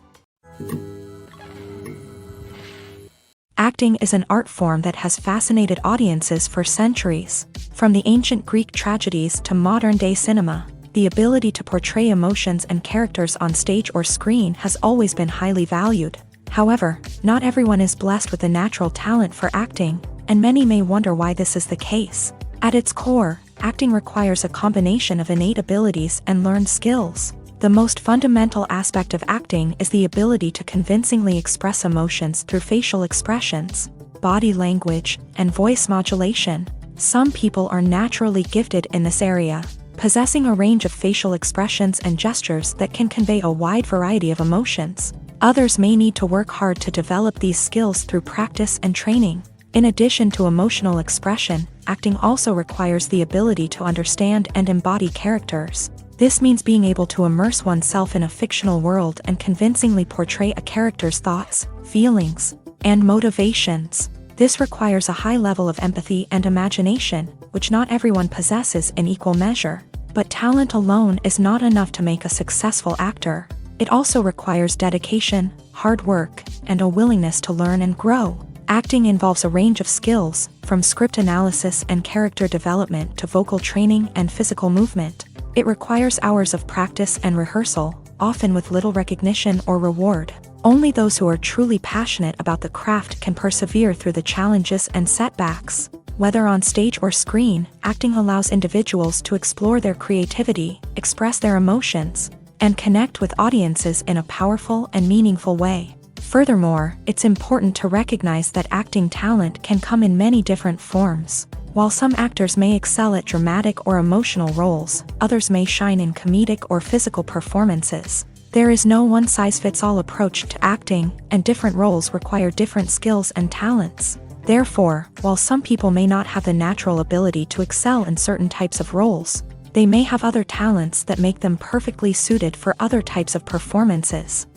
Acting is an art form that has fascinated audiences for centuries. From the ancient Greek tragedies to modern-day cinema, the ability to portray emotions and characters on stage or screen has always been highly valued. However, not everyone is blessed with the natural talent for acting, and many may wonder why this is the case. At its core, acting requires a combination of innate abilities and learned skills. The most fundamental aspect of acting is the ability to convincingly express emotions through facial expressions, body language, and voice modulation. Some people are naturally gifted in this area, possessing a range of facial expressions and gestures that can convey a wide variety of emotions. Others may need to work hard to develop these skills through practice and training. In addition to emotional expression, acting also requires the ability to understand and embody characters. This means being able to immerse oneself in a fictional world and convincingly portray a character's thoughts, feelings, and motivations. This requires a high level of empathy and imagination, which not everyone possesses in equal measure. But talent alone is not enough to make a successful actor. It also requires dedication, hard work, and a willingness to learn and grow. Acting involves a range of skills, from script analysis and character development to vocal training and physical movement. It requires hours of practice and rehearsal, often with little recognition or reward. Only those who are truly passionate about the craft can persevere through the challenges and setbacks. Whether on stage or screen, acting allows individuals to explore their creativity, express their emotions, and connect with audiences in a powerful and meaningful way. Furthermore, it's important to recognize that acting talent can come in many different forms. While some actors may excel at dramatic or emotional roles, others may shine in comedic or physical performances. There is no one-size-fits-all approach to acting, and different roles require different skills and talents. Therefore, while some people may not have the natural ability to excel in certain types of roles, they may have other talents that make them perfectly suited for other types of performances.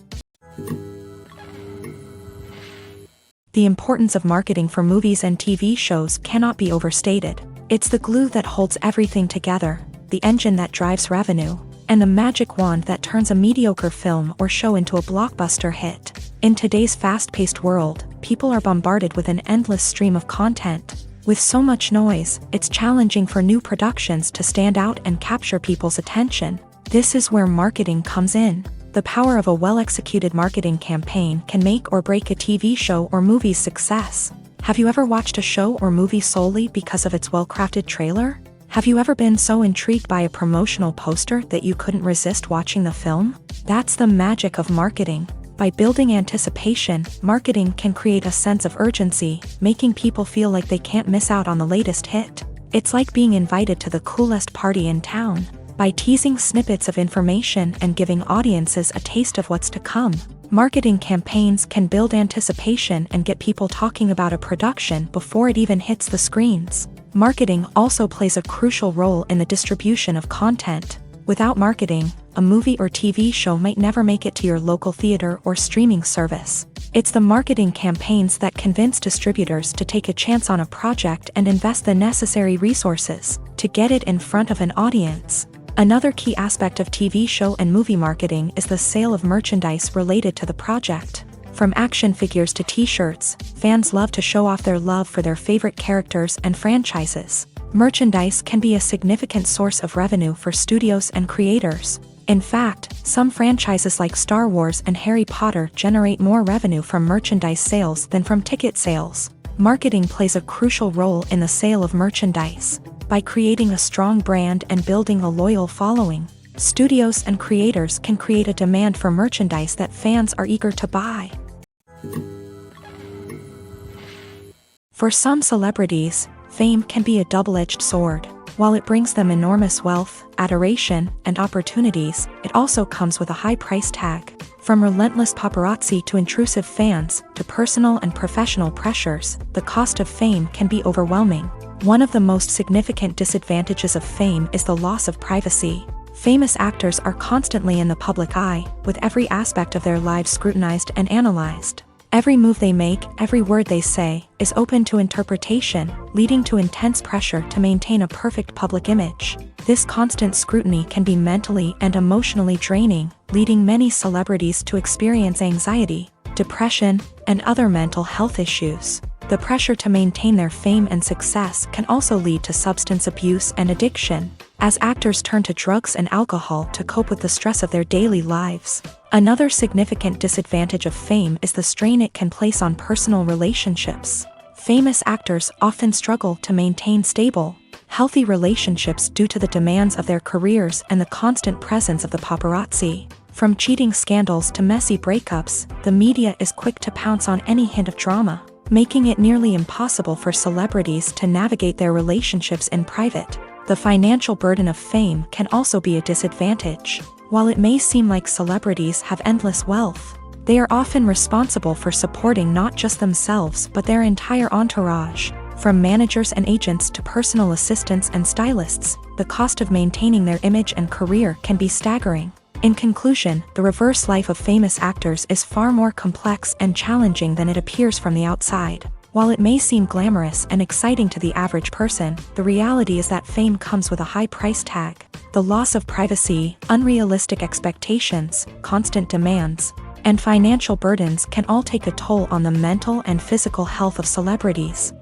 The importance of marketing for movies and TV shows cannot be overstated. It's the glue that holds everything together, the engine that drives revenue, and the magic wand that turns a mediocre film or show into a blockbuster hit. In today's fast-paced world, people are bombarded with an endless stream of content. With so much noise, it's challenging for new productions to stand out and capture people's attention. This is where marketing comes in. The power of a well-executed marketing campaign can make or break a TV show or movie's success. Have you ever watched a show or movie solely because of its well-crafted trailer? Have you ever been so intrigued by a promotional poster that you couldn't resist watching the film? That's the magic of marketing. By building anticipation, marketing can create a sense of urgency, making people feel like they can't miss out on the latest hit. It's like being invited to the coolest party in town. By teasing snippets of information and giving audiences a taste of what's to come, marketing campaigns can build anticipation and get people talking about a production before it even hits the screens. Marketing also plays a crucial role in the distribution of content. Without marketing, a movie or TV show might never make it to your local theater or streaming service. It's the marketing campaigns that convince distributors to take a chance on a project and invest the necessary resources to get it in front of an audience. Another key aspect of TV show and movie marketing is the sale of merchandise related to the project. From action figures to t-shirts, fans love to show off their love for their favorite characters and franchises. Merchandise can be a significant source of revenue for studios and creators. In fact, some franchises like Star Wars and Harry Potter generate more revenue from merchandise sales than from ticket sales. Marketing plays a crucial role in the sale of merchandise. By creating a strong brand and building a loyal following, studios and creators can create a demand for merchandise that fans are eager to buy. For some celebrities, fame can be a double-edged sword. While it brings them enormous wealth, adoration, and opportunities, it also comes with a high price tag. From relentless paparazzi to intrusive fans, to personal and professional pressures, the cost of fame can be overwhelming. One of the most significant disadvantages of fame is the loss of privacy. Famous actors are constantly in the public eye, with every aspect of their lives scrutinized and analyzed. Every move they make, every word they say, is open to interpretation, leading to intense pressure to maintain a perfect public image. This constant scrutiny can be mentally and emotionally draining, leading many celebrities to experience anxiety, depression, and other mental health issues. The pressure to maintain their fame and success can also lead to substance abuse and addiction, as actors turn to drugs and alcohol to cope with the stress of their daily lives. Another significant disadvantage of fame is the strain it can place on personal relationships. Famous actors often struggle to maintain stable, healthy relationships due to the demands of their careers and the constant presence of the paparazzi. From cheating scandals to messy breakups, the media is quick to pounce on any hint of drama, making it nearly impossible for celebrities to navigate their relationships in private. The financial burden of fame can also be a disadvantage. While it may seem like celebrities have endless wealth, they are often responsible for supporting not just themselves but their entire entourage. From managers and agents to personal assistants and stylists, the cost of maintaining their image and career can be staggering. In conclusion, the reverse life of famous actors is far more complex and challenging than it appears from the outside. While it may seem glamorous and exciting to the average person, the reality is that fame comes with a high price tag. The loss of privacy, unrealistic expectations, constant demands, and financial burdens can all take a toll on the mental and physical health of celebrities.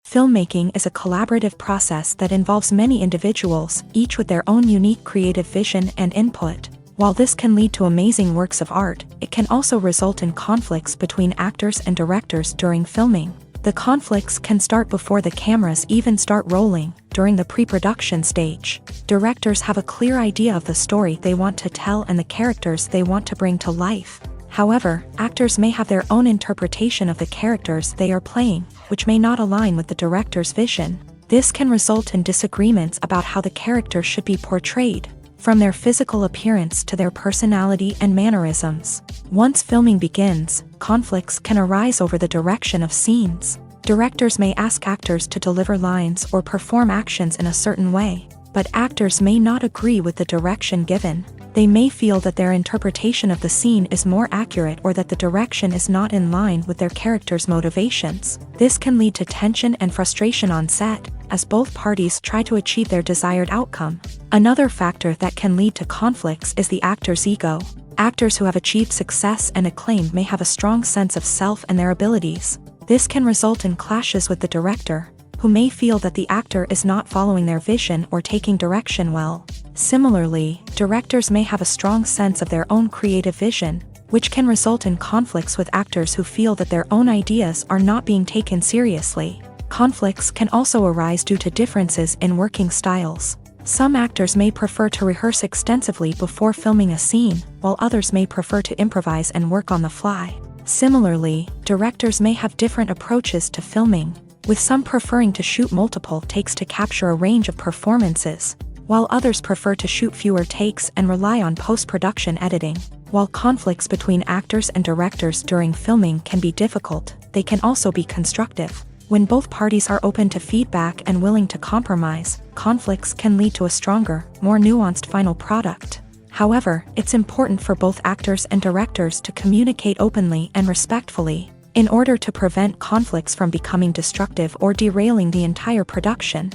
Filmmaking is a collaborative process that involves many individuals, each with their own unique creative vision and input. While this can lead to amazing works of art, it can also result in conflicts between actors and directors during filming. The conflicts can start before the cameras even start rolling, during the pre-production stage. Directors have a clear idea of the story they want to tell and the characters they want to bring to life. However, actors may have their own interpretation of the characters they are playing, which may not align with the director's vision. This can result in disagreements about how the character should be portrayed, from their physical appearance to their personality and mannerisms. Once filming begins, conflicts can arise over the direction of scenes. Directors may ask actors to deliver lines or perform actions in a certain way, but actors may not agree with the direction given. They may feel that their interpretation of the scene is more accurate or that the direction is not in line with their character's motivations. This can lead to tension and frustration on set, as both parties try to achieve their desired outcome. Another factor that can lead to conflicts is the actor's ego. Actors who have achieved success and acclaim may have a strong sense of self and their abilities. This can result in clashes with the director, who may feel that the actor is not following their vision or taking direction well. Similarly, directors may have a strong sense of their own creative vision, which can result in conflicts with actors who feel that their own ideas are not being taken seriously. Conflicts can also arise due to differences in working styles. Some actors may prefer to rehearse extensively before filming a scene, while others may prefer to improvise and work on the fly. Similarly, directors may have different approaches to filming, with some preferring to shoot multiple takes to capture a range of performances, while others prefer to shoot fewer takes and rely on post-production editing. While conflicts between actors and directors during filming can be difficult, they can also be constructive. When both parties are open to feedback and willing to compromise, conflicts can lead to a stronger, more nuanced final product. However, it's important for both actors and directors to communicate openly and respectfully, in order to prevent conflicts from becoming destructive or derailing the entire production.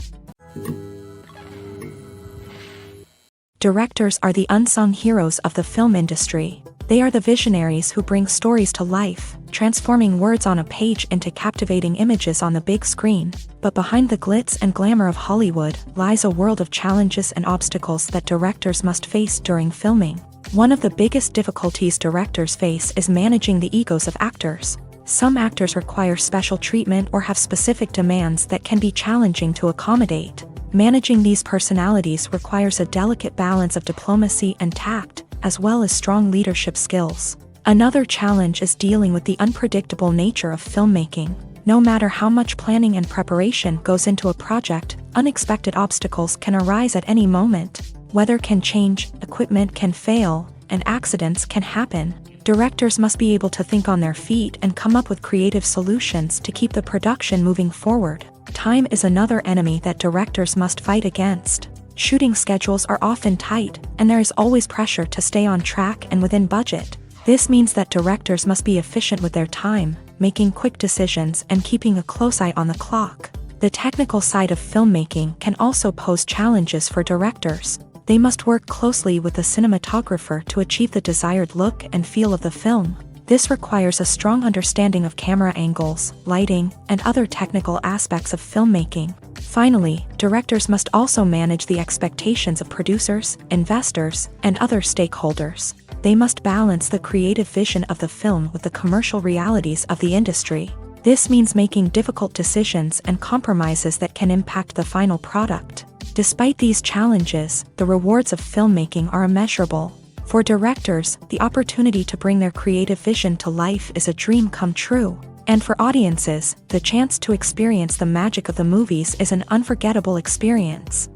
Directors are the unsung heroes of the film industry. They are the visionaries who bring stories to life, transforming words on a page into captivating images on the big screen. But behind the glitz and glamour of Hollywood lies a world of challenges and obstacles that directors must face during filming. One of the biggest difficulties directors face is managing the egos of actors. Some actors require special treatment or have specific demands that can be challenging to accommodate. Managing these personalities requires a delicate balance of diplomacy and tact, as well as strong leadership skills. Another challenge is dealing with the unpredictable nature of filmmaking. No matter how much planning and preparation goes into a project, unexpected obstacles can arise at any moment. Weather can change, equipment can fail, and accidents can happen. Directors must be able to think on their feet and come up with creative solutions to keep the production moving forward. Time is another enemy that directors must fight against. Shooting schedules are often tight, and there is always pressure to stay on track and within budget. This means that directors must be efficient with their time, making quick decisions and keeping a close eye on the clock. The technical side of filmmaking can also pose challenges for directors. They must work closely with the cinematographer to achieve the desired look and feel of the film. This requires a strong understanding of camera angles, lighting, and other technical aspects of filmmaking. Finally, directors must also manage the expectations of producers, investors, and other stakeholders. They must balance the creative vision of the film with the commercial realities of the industry. This means making difficult decisions and compromises that can impact the final product. Despite these challenges, the rewards of filmmaking are immeasurable. For directors, the opportunity to bring their creative vision to life is a dream come true. And for audiences, the chance to experience the magic of the movies is an unforgettable experience.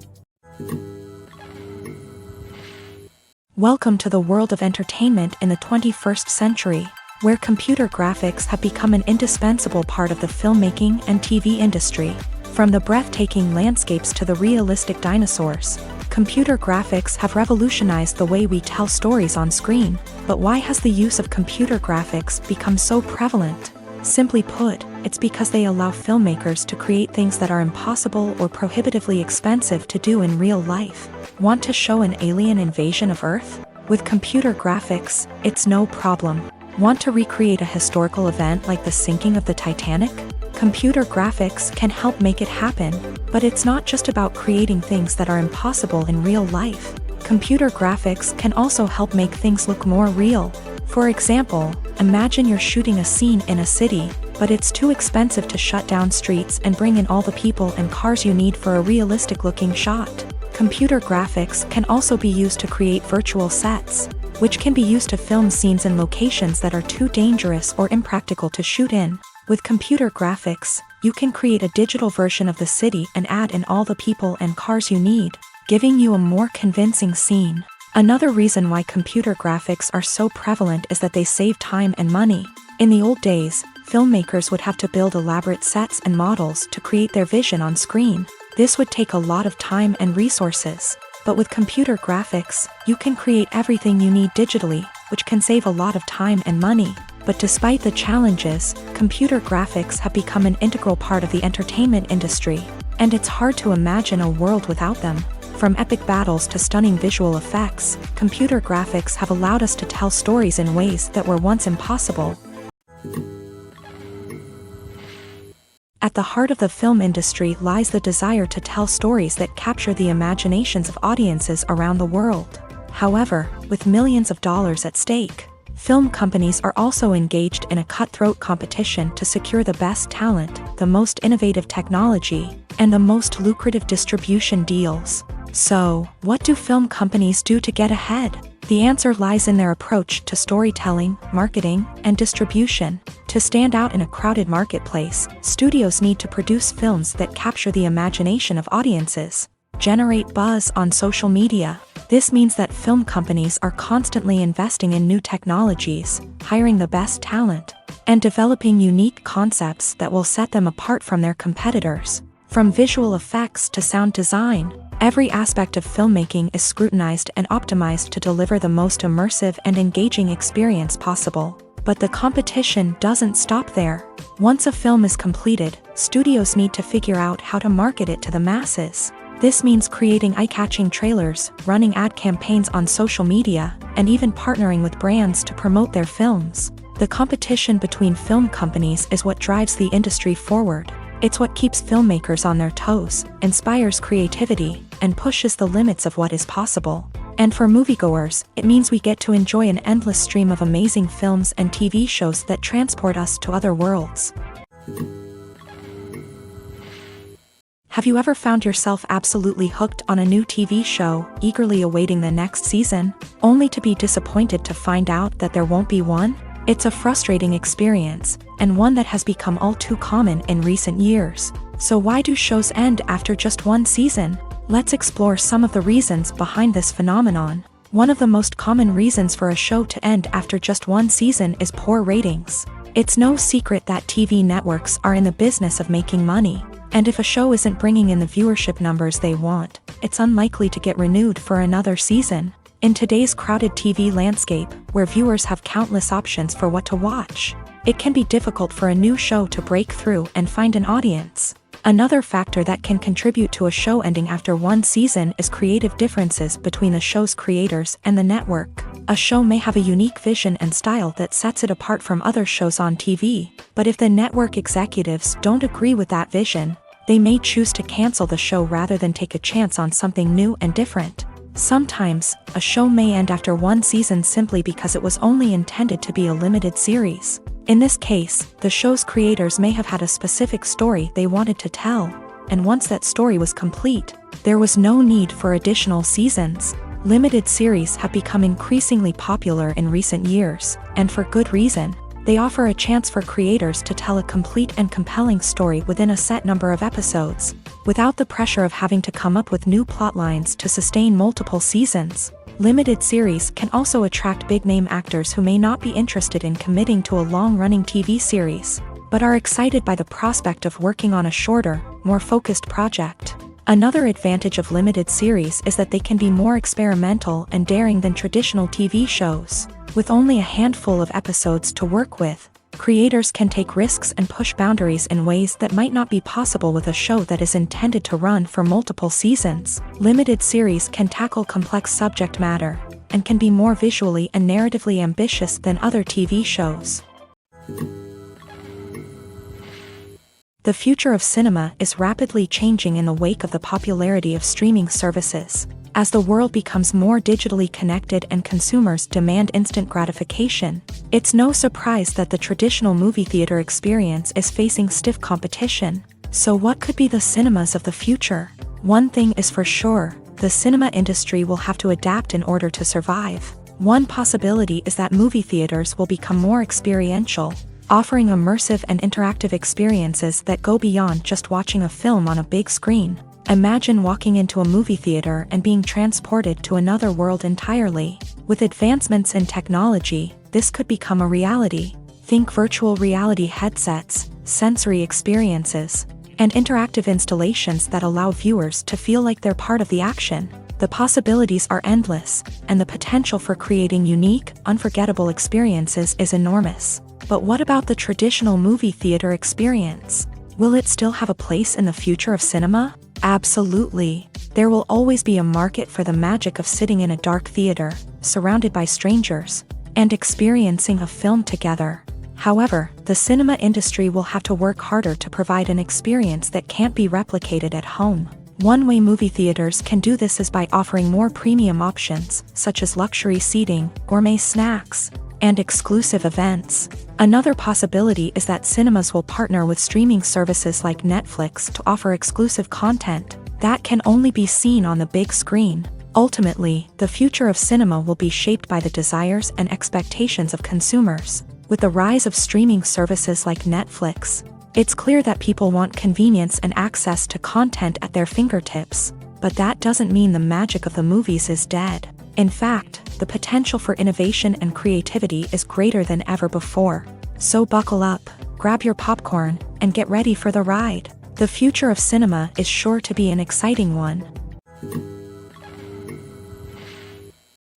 Welcome to the world of entertainment in the 21st century, where computer graphics have become an indispensable part of the filmmaking and TV industry. From the breathtaking landscapes to the realistic dinosaurs, computer graphics have revolutionized the way we tell stories on screen. But why has the use of computer graphics become so prevalent? Simply put, it's because they allow filmmakers to create things that are impossible or prohibitively expensive to do in real life. Want to show an alien invasion of Earth? With computer graphics, it's no problem. Want to recreate a historical event like the sinking of the Titanic? Computer graphics can help make it happen. But it's not just about creating things that are impossible in real life. Computer graphics can also help make things look more real. For example, imagine you're shooting a scene in a city, but it's too expensive to shut down streets and bring in all the people and cars you need for a realistic-looking shot. Computer graphics can also be used to create virtual sets, which can be used to film scenes in locations that are too dangerous or impractical to shoot in. With computer graphics, you can create a digital version of the city and add in all the people and cars you need, giving you a more convincing scene. Another reason why computer graphics are so prevalent is that they save time and money. In the old days, filmmakers would have to build elaborate sets and models to create their vision on screen. This would take a lot of time and resources. But with computer graphics, you can create everything you need digitally, which can save a lot of time and money. But despite the challenges, computer graphics have become an integral part of the entertainment industry, and it's hard to imagine a world without them. From epic battles to stunning visual effects, computer graphics have allowed us to tell stories in ways that were once impossible. At the heart of the film industry lies the desire to tell stories that capture the imaginations of audiences around the world. However, with millions of dollars at stake, film companies are also engaged in a cutthroat competition to secure the best talent, the most innovative technology, and the most lucrative distribution deals. So, what do film companies do to get ahead? The answer lies in their approach to storytelling, marketing, and distribution. To stand out in a crowded marketplace, studios need to produce films that capture the imagination of audiences, generate buzz on social media, This means that film companies are constantly investing in new technologies, hiring the best talent, and developing unique concepts that will set them apart from their competitors. From visual effects to sound design, every aspect of filmmaking is scrutinized and optimized to deliver the most immersive and engaging experience possible. But the competition doesn't stop there. Once a film is completed, studios need to figure out how to market it to the masses. This means creating eye-catching trailers, running ad campaigns on social media, and even partnering with brands to promote their films. The competition between film companies is what drives the industry forward. It's what keeps filmmakers on their toes, inspires creativity, and pushes the limits of what is possible. And for moviegoers, it means we get to enjoy an endless stream of amazing films and TV shows that transport us to other worlds. Have you ever found yourself absolutely hooked on a new TV show, eagerly awaiting the next season, only to be disappointed to find out that there won't be one? It's a frustrating experience, and one that has become all too common in recent years. So why do shows end after just one season? Let's explore some of the reasons behind this phenomenon. One of the most common reasons for a show to end after just one season is poor ratings. It's no secret that TV networks are in the business of making money. And if a show isn't bringing in the viewership numbers they want, it's unlikely to get renewed for another season. In today's crowded TV landscape, where viewers have countless options for what to watch, it can be difficult for a new show to break through and find an audience. Another factor that can contribute to a show ending after one season is creative differences between the show's creators and the network. A show may have a unique vision and style that sets it apart from other shows on TV, but if the network executives don't agree with that vision, they may choose to cancel the show rather than take a chance on something new and different. Sometimes, a show may end after one season simply because it was only intended to be a limited series. In this case, the show's creators may have had a specific story they wanted to tell, and once that story was complete, there was no need for additional seasons. Limited series have become increasingly popular in recent years, and for good reason. They offer a chance for creators to tell a complete and compelling story within a set number of episodes, without the pressure of having to come up with new plotlines to sustain multiple seasons. Limited series can also attract big-name actors who may not be interested in committing to a long-running TV series, but are excited by the prospect of working on a shorter, more focused project. Another advantage of limited series is that they can be more experimental and daring than traditional TV shows. With only a handful of episodes to work with, creators can take risks and push boundaries in ways that might not be possible with a show that is intended to run for multiple seasons. Limited series can tackle complex subject matter, and can be more visually and narratively ambitious than other TV shows. The future of cinema is rapidly changing in the wake of the popularity of streaming services. As the world becomes more digitally connected and consumers demand instant gratification, it's no surprise that the traditional movie theater experience is facing stiff competition. So what could be the cinemas of the future? One thing is for sure, the cinema industry will have to adapt in order to survive. One possibility is that movie theaters will become more experiential, offering immersive and interactive experiences that go beyond just watching a film on a big screen. Imagine walking into a movie theater and being transported to another world entirely. With advancements in technology, this could become a reality. Think virtual reality headsets, sensory experiences, and interactive installations that allow viewers to feel like they're part of the action. The possibilities are endless, and the potential for creating unique, unforgettable experiences is enormous. But what about the traditional movie theater experience? Will it still have a place in the future of cinema? Absolutely. There will always be a market for the magic of sitting in a dark theater, surrounded by strangers, and experiencing a film together. However, the cinema industry will have to work harder to provide an experience that can't be replicated at home. One way movie theaters can do this is by offering more premium options, such as luxury seating, gourmet snacks, and exclusive events. Another possibility is that cinemas will partner with streaming services like Netflix to offer exclusive content that can only be seen on the big screen. Ultimately, the future of cinema will be shaped by the desires and expectations of consumers. With the rise of streaming services like Netflix, it's clear that people want convenience and access to content at their fingertips. But that doesn't mean the magic of the movies is dead. In fact, the potential for innovation and creativity is greater than ever before. So buckle up, grab your popcorn, and get ready for the ride. The future of cinema is sure to be an exciting one.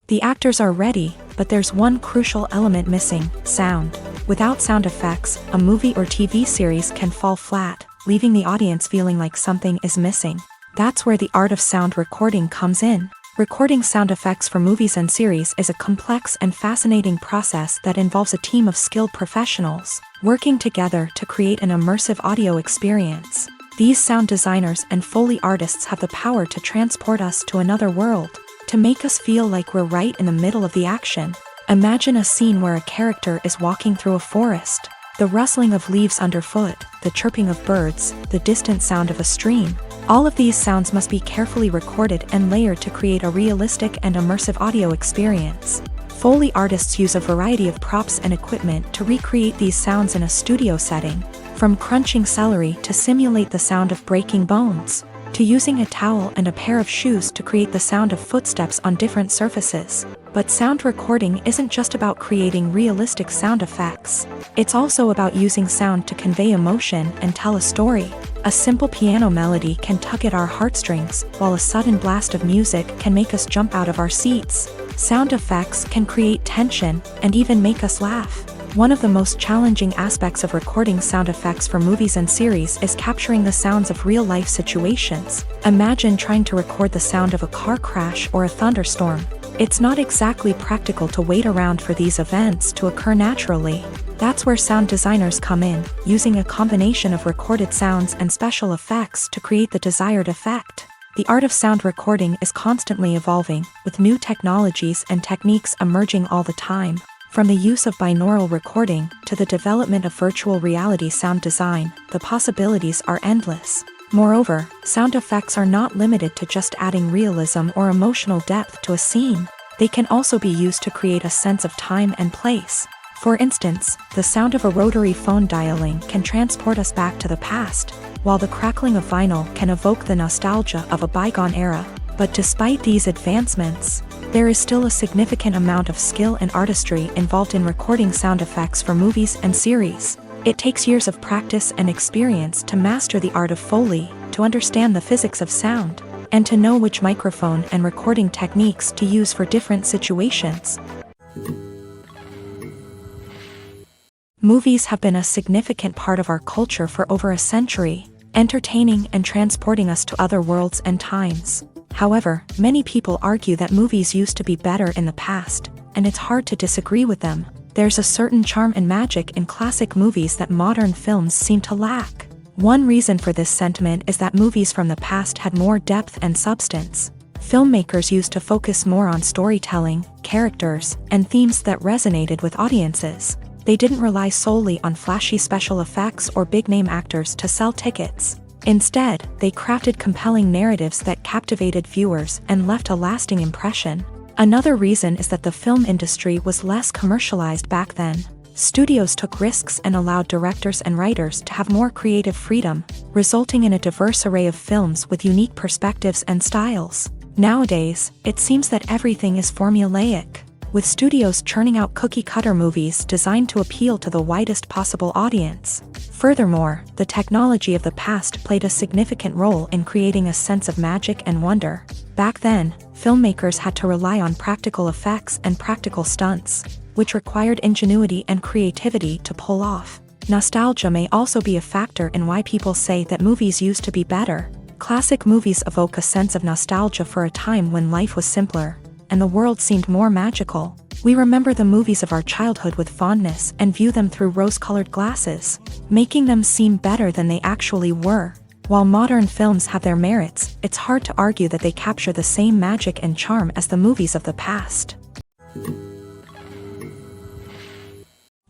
The actors are ready, but there's one crucial element missing: sound. Without sound effects, a movie or TV series can fall flat, leaving the audience feeling like something is missing. That's where the art of sound recording comes in. Recording sound effects for movies and series is a complex and fascinating process that involves a team of skilled professionals working together to create an immersive audio experience. These sound designers and Foley artists have the power to transport us to another world, to make us feel like we're right in the middle of the action. Imagine a scene where a character is walking through a forest. The rustling of leaves underfoot, the chirping of birds, the distant sound of a stream. All of these sounds must be carefully recorded and layered to create a realistic and immersive audio experience. Foley artists use a variety of props and equipment to recreate these sounds in a studio setting, from crunching celery to simulate the sound of breaking bones, to using a towel and a pair of shoes to create the sound of footsteps on different surfaces. But sound recording isn't just about creating realistic sound effects. It's also about using sound to convey emotion and tell a story. A simple piano melody can tug at our heartstrings, while a sudden blast of music can make us jump out of our seats. Sound effects can create tension and even make us laugh. One of the most challenging aspects of recording sound effects for movies and series is capturing the sounds of real-life situations. Imagine trying to record the sound of a car crash or a thunderstorm. It's not exactly practical to wait around for these events to occur naturally. That's where sound designers come in, using a combination of recorded sounds and special effects to create the desired effect. The art of sound recording is constantly evolving, with new technologies and techniques emerging all the time. From the use of binaural recording to the development of virtual reality sound design, the possibilities are endless. Moreover, sound effects are not limited to just adding realism or emotional depth to a scene. They can also be used to create a sense of time and place. For instance, the sound of a rotary phone dialing can transport us back to the past, while the crackling of vinyl can evoke the nostalgia of a bygone era. But despite these advancements, there is still a significant amount of skill and artistry involved in recording sound effects for movies and series. It takes years of practice and experience to master the art of Foley, to understand the physics of sound, and to know which microphone and recording techniques to use for different situations. Movies have been a significant part of our culture for over a century, entertaining and transporting us to other worlds and times. However, many people argue that movies used to be better in the past, and it's hard to disagree with them. There's a certain charm and magic in classic movies that modern films seem to lack. One reason for this sentiment is that movies from the past had more depth and substance. Filmmakers used to focus more on storytelling, characters, and themes that resonated with audiences. They didn't rely solely on flashy special effects or big-name actors to sell tickets. Instead, they crafted compelling narratives that captivated viewers and left a lasting impression. Another reason is that the film industry was less commercialized back then. Studios took risks and allowed directors and writers to have more creative freedom, resulting in a diverse array of films with unique perspectives and styles. Nowadays, it seems that everything is formulaic, with studios churning out cookie-cutter movies designed to appeal to the widest possible audience. Furthermore, the technology of the past played a significant role in creating a sense of magic and wonder. Back then, filmmakers had to rely on practical effects and practical stunts, which required ingenuity and creativity to pull off. Nostalgia may also be a factor in why people say that movies used to be better. Classic movies evoke a sense of nostalgia for a time when life was simpler, and the world seemed more magical. We remember the movies of our childhood with fondness and view them through rose-colored glasses, making them seem better than they actually were. While modern films have their merits, it's hard to argue that they capture the same magic and charm as the movies of the past.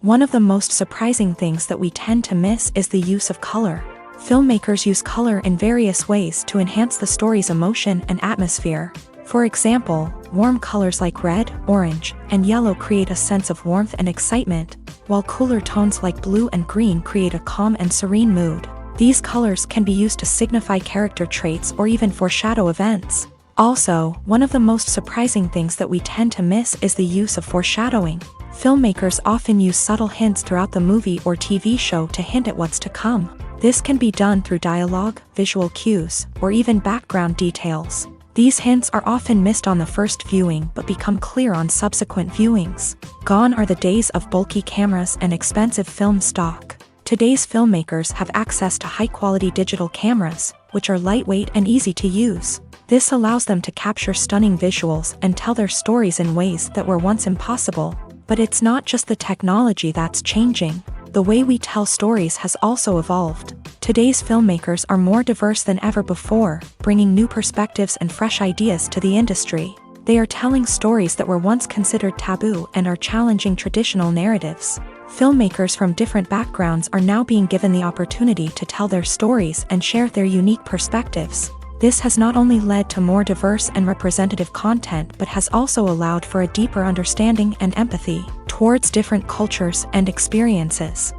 One of the most surprising things that we tend to miss is the use of color. Filmmakers use color in various ways to enhance the story's emotion and atmosphere. For example, warm colors like red, orange, and yellow create a sense of warmth and excitement, while cooler tones like blue and green create a calm and serene mood. These colors can be used to signify character traits or even foreshadow events. Also, one of the most surprising things that we tend to miss is the use of foreshadowing. Filmmakers often use subtle hints throughout the movie or TV show to hint at what's to come. This can be done through dialogue, visual cues, or even background details. These hints are often missed on the first viewing but become clear on subsequent viewings. Gone are the days of bulky cameras and expensive film stock. Today's filmmakers have access to high-quality digital cameras, which are lightweight and easy to use. This allows them to capture stunning visuals and tell their stories in ways that were once impossible. But it's not just the technology that's changing. The way we tell stories has also evolved. Today's filmmakers are more diverse than ever before, bringing new perspectives and fresh ideas to the industry. They are telling stories that were once considered taboo and are challenging traditional narratives. Filmmakers from different backgrounds are now being given the opportunity to tell their stories and share their unique perspectives. This has not only led to more diverse and representative content but has also allowed for a deeper understanding and empathy towards different cultures and experiences.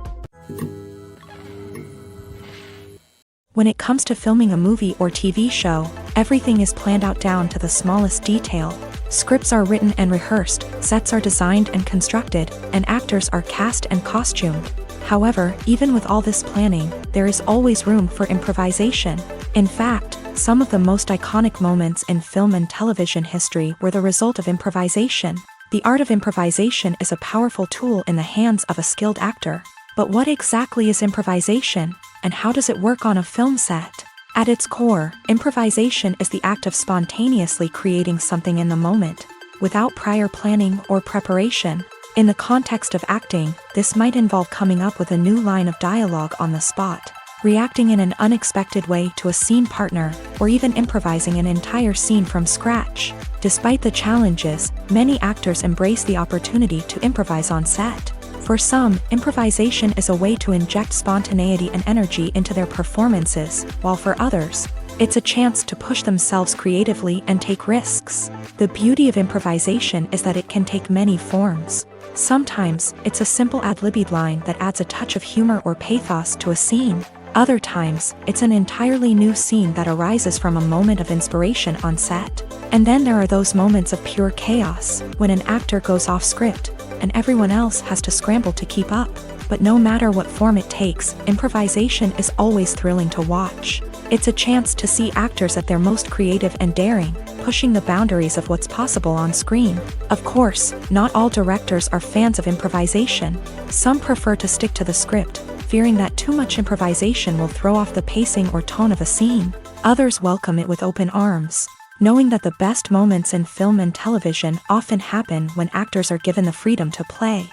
When it comes to filming a movie or TV show, everything is planned out down to the smallest detail. Scripts are written and rehearsed, sets are designed and constructed, and actors are cast and costumed. However, even with all this planning, there is always room for improvisation. In fact, some of the most iconic moments in film and television history were the result of improvisation. The art of improvisation is a powerful tool in the hands of a skilled actor. But what exactly is improvisation, and how does it work on a film set? At its core, improvisation is the act of spontaneously creating something in the moment, without prior planning or preparation. In the context of acting, this might involve coming up with a new line of dialogue on the spot, reacting in an unexpected way to a scene partner, or even improvising an entire scene from scratch. Despite the challenges, many actors embrace the opportunity to improvise on set. For some, improvisation is a way to inject spontaneity and energy into their performances, while for others, it's a chance to push themselves creatively and take risks. The beauty of improvisation is that it can take many forms. Sometimes, it's a simple ad-libbed line that adds a touch of humor or pathos to a scene. Other times, it's an entirely new scene that arises from a moment of inspiration on set. And then there are those moments of pure chaos, when an actor goes off script, and everyone else has to scramble to keep up. But no matter what form it takes, improvisation is always thrilling to watch. It's a chance to see actors at their most creative and daring, pushing the boundaries of what's possible on screen. Of course, not all directors are fans of improvisation. Some prefer to stick to the script, fearing that too much improvisation will throw off the pacing or tone of a scene. Others welcome it with open arms, knowing that the best moments in film and television often happen when actors are given the freedom to play.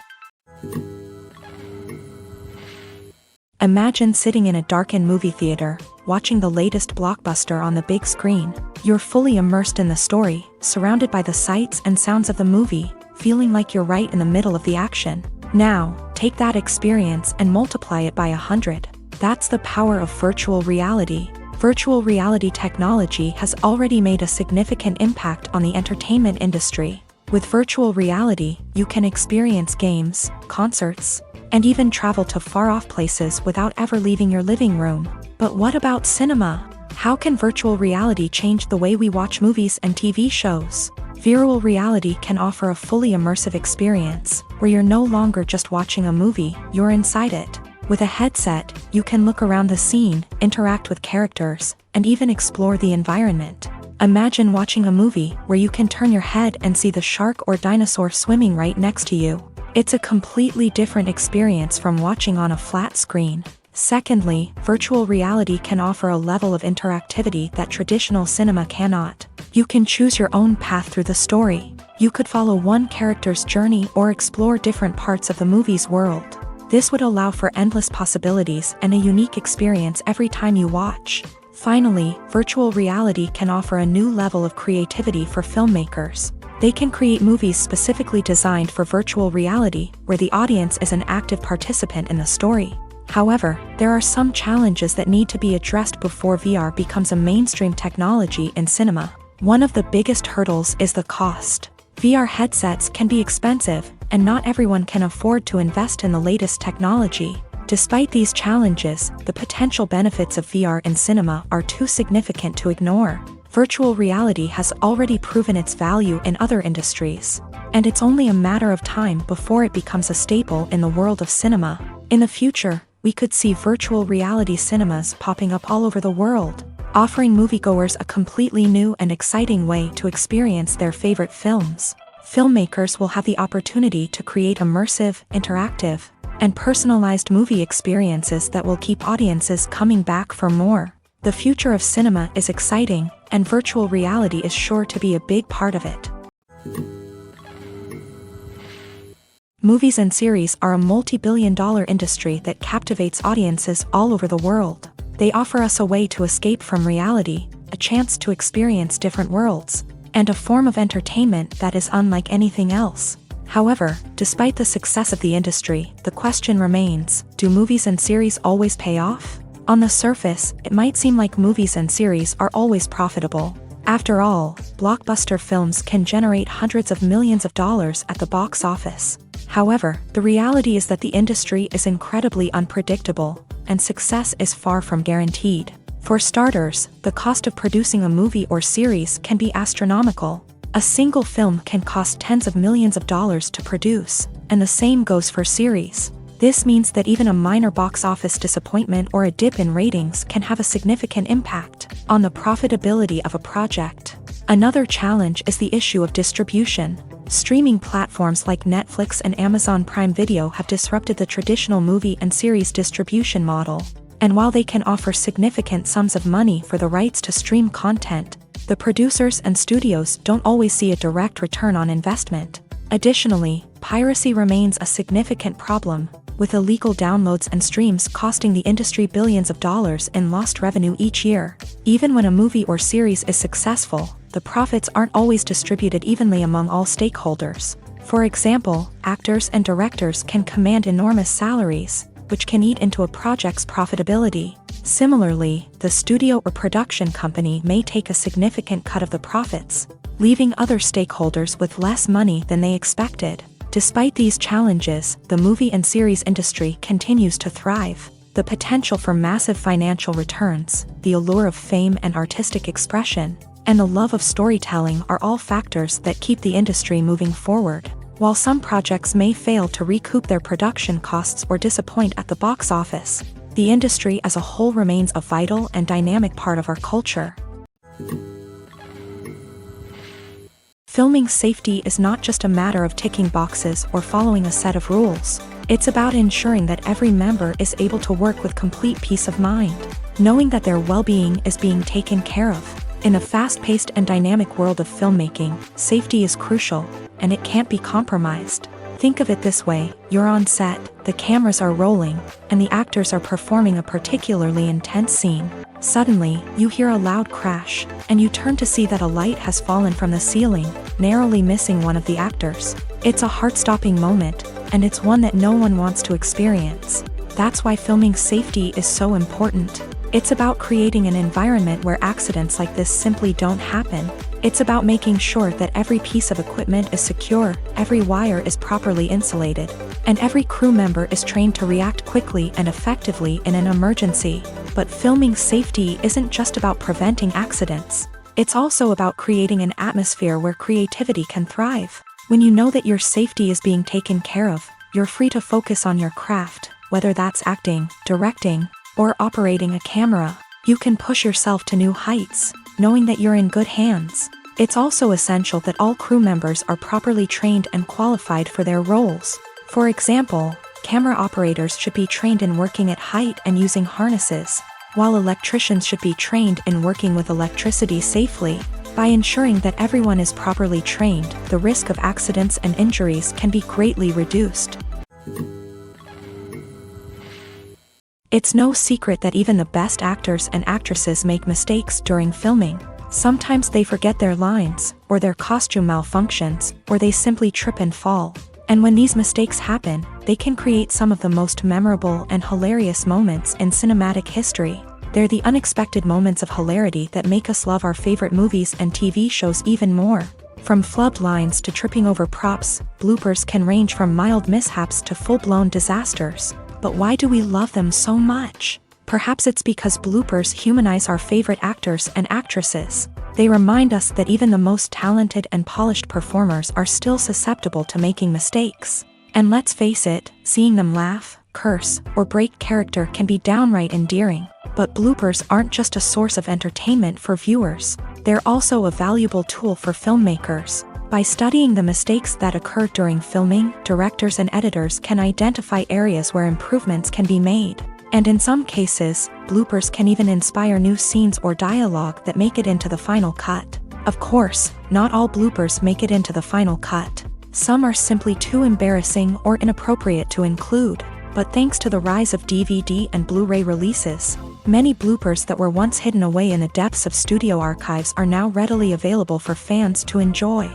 Imagine sitting in a darkened movie theater, watching the latest blockbuster on the big screen. You're fully immersed in the story, surrounded by the sights and sounds of the movie, feeling like you're right in the middle of the action. Now, take that experience and multiply it by 100. That's the power of virtual reality. Virtual reality technology has already made a significant impact on the entertainment industry. With virtual reality, you can experience games, concerts, and even travel to far-off places without ever leaving your living room. But what about cinema? How can virtual reality change the way we watch movies and TV shows? Virtual reality can offer a fully immersive experience, where you're no longer just watching a movie, you're inside it. With a headset, you can look around the scene, interact with characters, and even explore the environment. Imagine watching a movie where you can turn your head and see the shark or dinosaur swimming right next to you. It's a completely different experience from watching on a flat screen. Secondly, virtual reality can offer a level of interactivity that traditional cinema cannot. You can choose your own path through the story. You could follow one character's journey or explore different parts of the movie's world. This would allow for endless possibilities and a unique experience every time you watch. Finally, virtual reality can offer a new level of creativity for filmmakers. They can create movies specifically designed for virtual reality, where the audience is an active participant in the story. However, there are some challenges that need to be addressed before VR becomes a mainstream technology in cinema. One of the biggest hurdles is the cost. VR headsets can be expensive, and not everyone can afford to invest in the latest technology. Despite these challenges, the potential benefits of VR in cinema are too significant to ignore. Virtual reality has already proven its value in other industries, and it's only a matter of time before it becomes a staple in the world of cinema. In the future, we could see virtual reality cinemas popping up all over the world, offering moviegoers a completely new and exciting way to experience their favorite films. Filmmakers will have the opportunity to create immersive, interactive, and personalized movie experiences that will keep audiences coming back for more. The future of cinema is exciting, and virtual reality is sure to be a big part of it. Movies and series are a multi-billion-dollar industry that captivates audiences all over the world. They offer us a way to escape from reality, a chance to experience different worlds, and a form of entertainment that is unlike anything else. However, despite the success of the industry, the question remains, do movies and series always pay off? On the surface, it might seem like movies and series are always profitable. After all, blockbuster films can generate hundreds of millions of dollars at the box office. However, the reality is that the industry is incredibly unpredictable, and success is far from guaranteed. For starters, the cost of producing a movie or series can be astronomical. A single film can cost tens of millions of dollars to produce, and the same goes for series. This means that even a minor box office disappointment or a dip in ratings can have a significant impact on the profitability of a project. Another challenge is the issue of distribution. Streaming platforms like Netflix and Amazon Prime Video have disrupted the traditional movie and series distribution model. And while they can offer significant sums of money for the rights to stream content, the producers and studios don't always see a direct return on investment. Additionally, piracy remains a significant problem, with illegal downloads and streams costing the industry billions of dollars in lost revenue each year. Even when a movie or series is successful, the profits aren't always distributed evenly among all stakeholders. For example, actors and directors can command enormous salaries, which can eat into a project's profitability. Similarly, the studio or production company may take a significant cut of the profits, leaving other stakeholders with less money than they expected. Despite these challenges, the movie and series industry continues to thrive. The potential for massive financial returns, the allure of fame and artistic expression, and the love of storytelling are all factors that keep the industry moving forward. While some projects may fail to recoup their production costs or disappoint at the box office, the industry as a whole remains a vital and dynamic part of our culture. Filming safety is not just a matter of ticking boxes or following a set of rules. It's about ensuring that every member is able to work with complete peace of mind, knowing that their well-being is being taken care of. In a fast-paced and dynamic world of filmmaking, safety is crucial, and it can't be compromised. Think of it this way: you're on set, the cameras are rolling, and the actors are performing a particularly intense scene. Suddenly, you hear a loud crash, and you turn to see that a light has fallen from the ceiling, narrowly missing one of the actors. It's a heart-stopping moment, and it's one that no one wants to experience. That's why filming safety is so important. It's about creating an environment where accidents like this simply don't happen. It's about making sure that every piece of equipment is secure, every wire is properly insulated, and every crew member is trained to react quickly and effectively in an emergency. But filming safety isn't just about preventing accidents. It's also about creating an atmosphere where creativity can thrive. When you know that your safety is being taken care of, you're free to focus on your craft, whether that's acting, directing, or operating a camera. You can push yourself to new heights, knowing that you're in good hands. It's also essential that all crew members are properly trained and qualified for their roles. For example, camera operators should be trained in working at height and using harnesses, while electricians should be trained in working with electricity safely. By ensuring that everyone is properly trained, the risk of accidents and injuries can be greatly reduced. It's no secret that even the best actors and actresses make mistakes during filming. Sometimes they forget their lines, or their costume malfunctions, or they simply trip and fall. And when these mistakes happen, they can create some of the most memorable and hilarious moments in cinematic history. They're the unexpected moments of hilarity that make us love our favorite movies and TV shows even more. From flubbed lines to tripping over props, bloopers can range from mild mishaps to full-blown disasters. But why do we love them so much? Perhaps it's because bloopers humanize our favorite actors and actresses. They remind us that even the most talented and polished performers are still susceptible to making mistakes. And let's face it, seeing them laugh, curse, or break character can be downright endearing. But bloopers aren't just a source of entertainment for viewers. They're also a valuable tool for filmmakers. By studying the mistakes that occur during filming, directors and editors can identify areas where improvements can be made. And in some cases, bloopers can even inspire new scenes or dialogue that make it into the final cut. Of course, not all bloopers make it into the final cut. Some are simply too embarrassing or inappropriate to include. But thanks to the rise of DVD and Blu-ray releases, many bloopers that were once hidden away in the depths of studio archives are now readily available for fans to enjoy.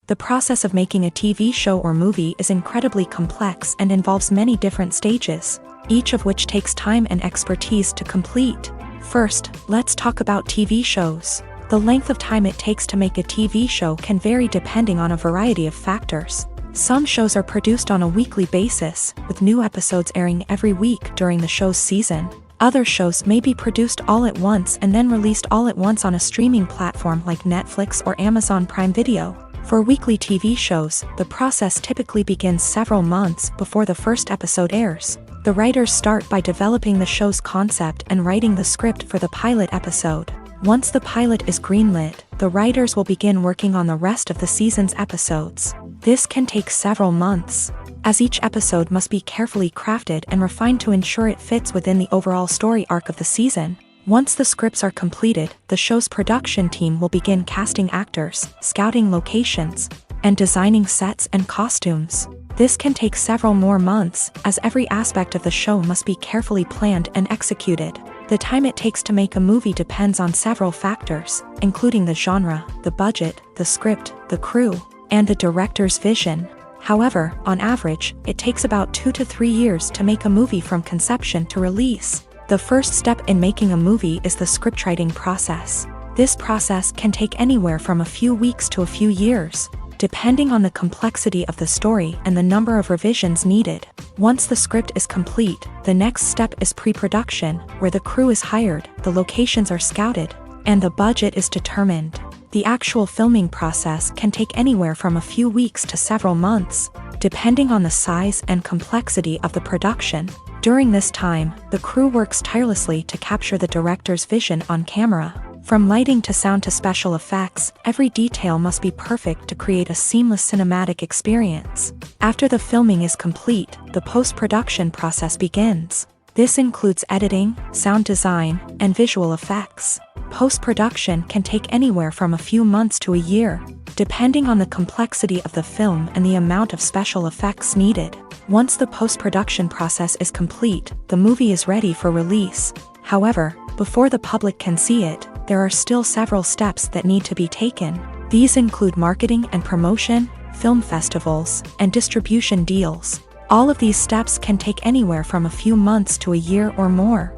The process of making a TV show or movie is incredibly complex and involves many different stages, each of which takes time and expertise to complete. First, let's talk about TV shows. The length of time it takes to make a TV show can vary depending on a variety of factors. Some shows are produced on a weekly basis, with new episodes airing every week during the show's season. Other shows may be produced all at once and then released all at once on a streaming platform like Netflix or Amazon Prime Video. For weekly TV shows, the process typically begins several months before the first episode airs. The writers start by developing the show's concept and writing the script for the pilot episode. Once the pilot is greenlit, the writers will begin working on the rest of the season's episodes. This can take several months, as each episode must be carefully crafted and refined to ensure it fits within the overall story arc of the season. Once the scripts are completed, the show's production team will begin casting actors, scouting locations, and designing sets and costumes. This can take several more months, as every aspect of the show must be carefully planned and executed. The time it takes to make a movie depends on several factors, including the genre, the budget, the script, the crew, and the director's vision. However, on average, it takes about 2 to 3 years to make a movie from conception to release. The first step in making a movie is the scriptwriting process. This process can take anywhere from a few weeks to a few years, depending on the complexity of the story and the number of revisions needed. Once the script is complete, the next step is pre-production, where the crew is hired, the locations are scouted, and the budget is determined. The actual filming process can take anywhere from a few weeks to several months, depending on the size and complexity of the production. During this time, the crew works tirelessly to capture the director's vision on camera. From lighting to sound to special effects, every detail must be perfect to create a seamless cinematic experience. After the filming is complete, the post-production process begins. This includes editing, sound design, and visual effects. Post-production can take anywhere from a few months to a year, depending on the complexity of the film and the amount of special effects needed. Once the post-production process is complete, the movie is ready for release. However, before the public can see it, there are still several steps that need to be taken. These include marketing and promotion, film festivals, and distribution deals. All of these steps can take anywhere from a few months to a year or more.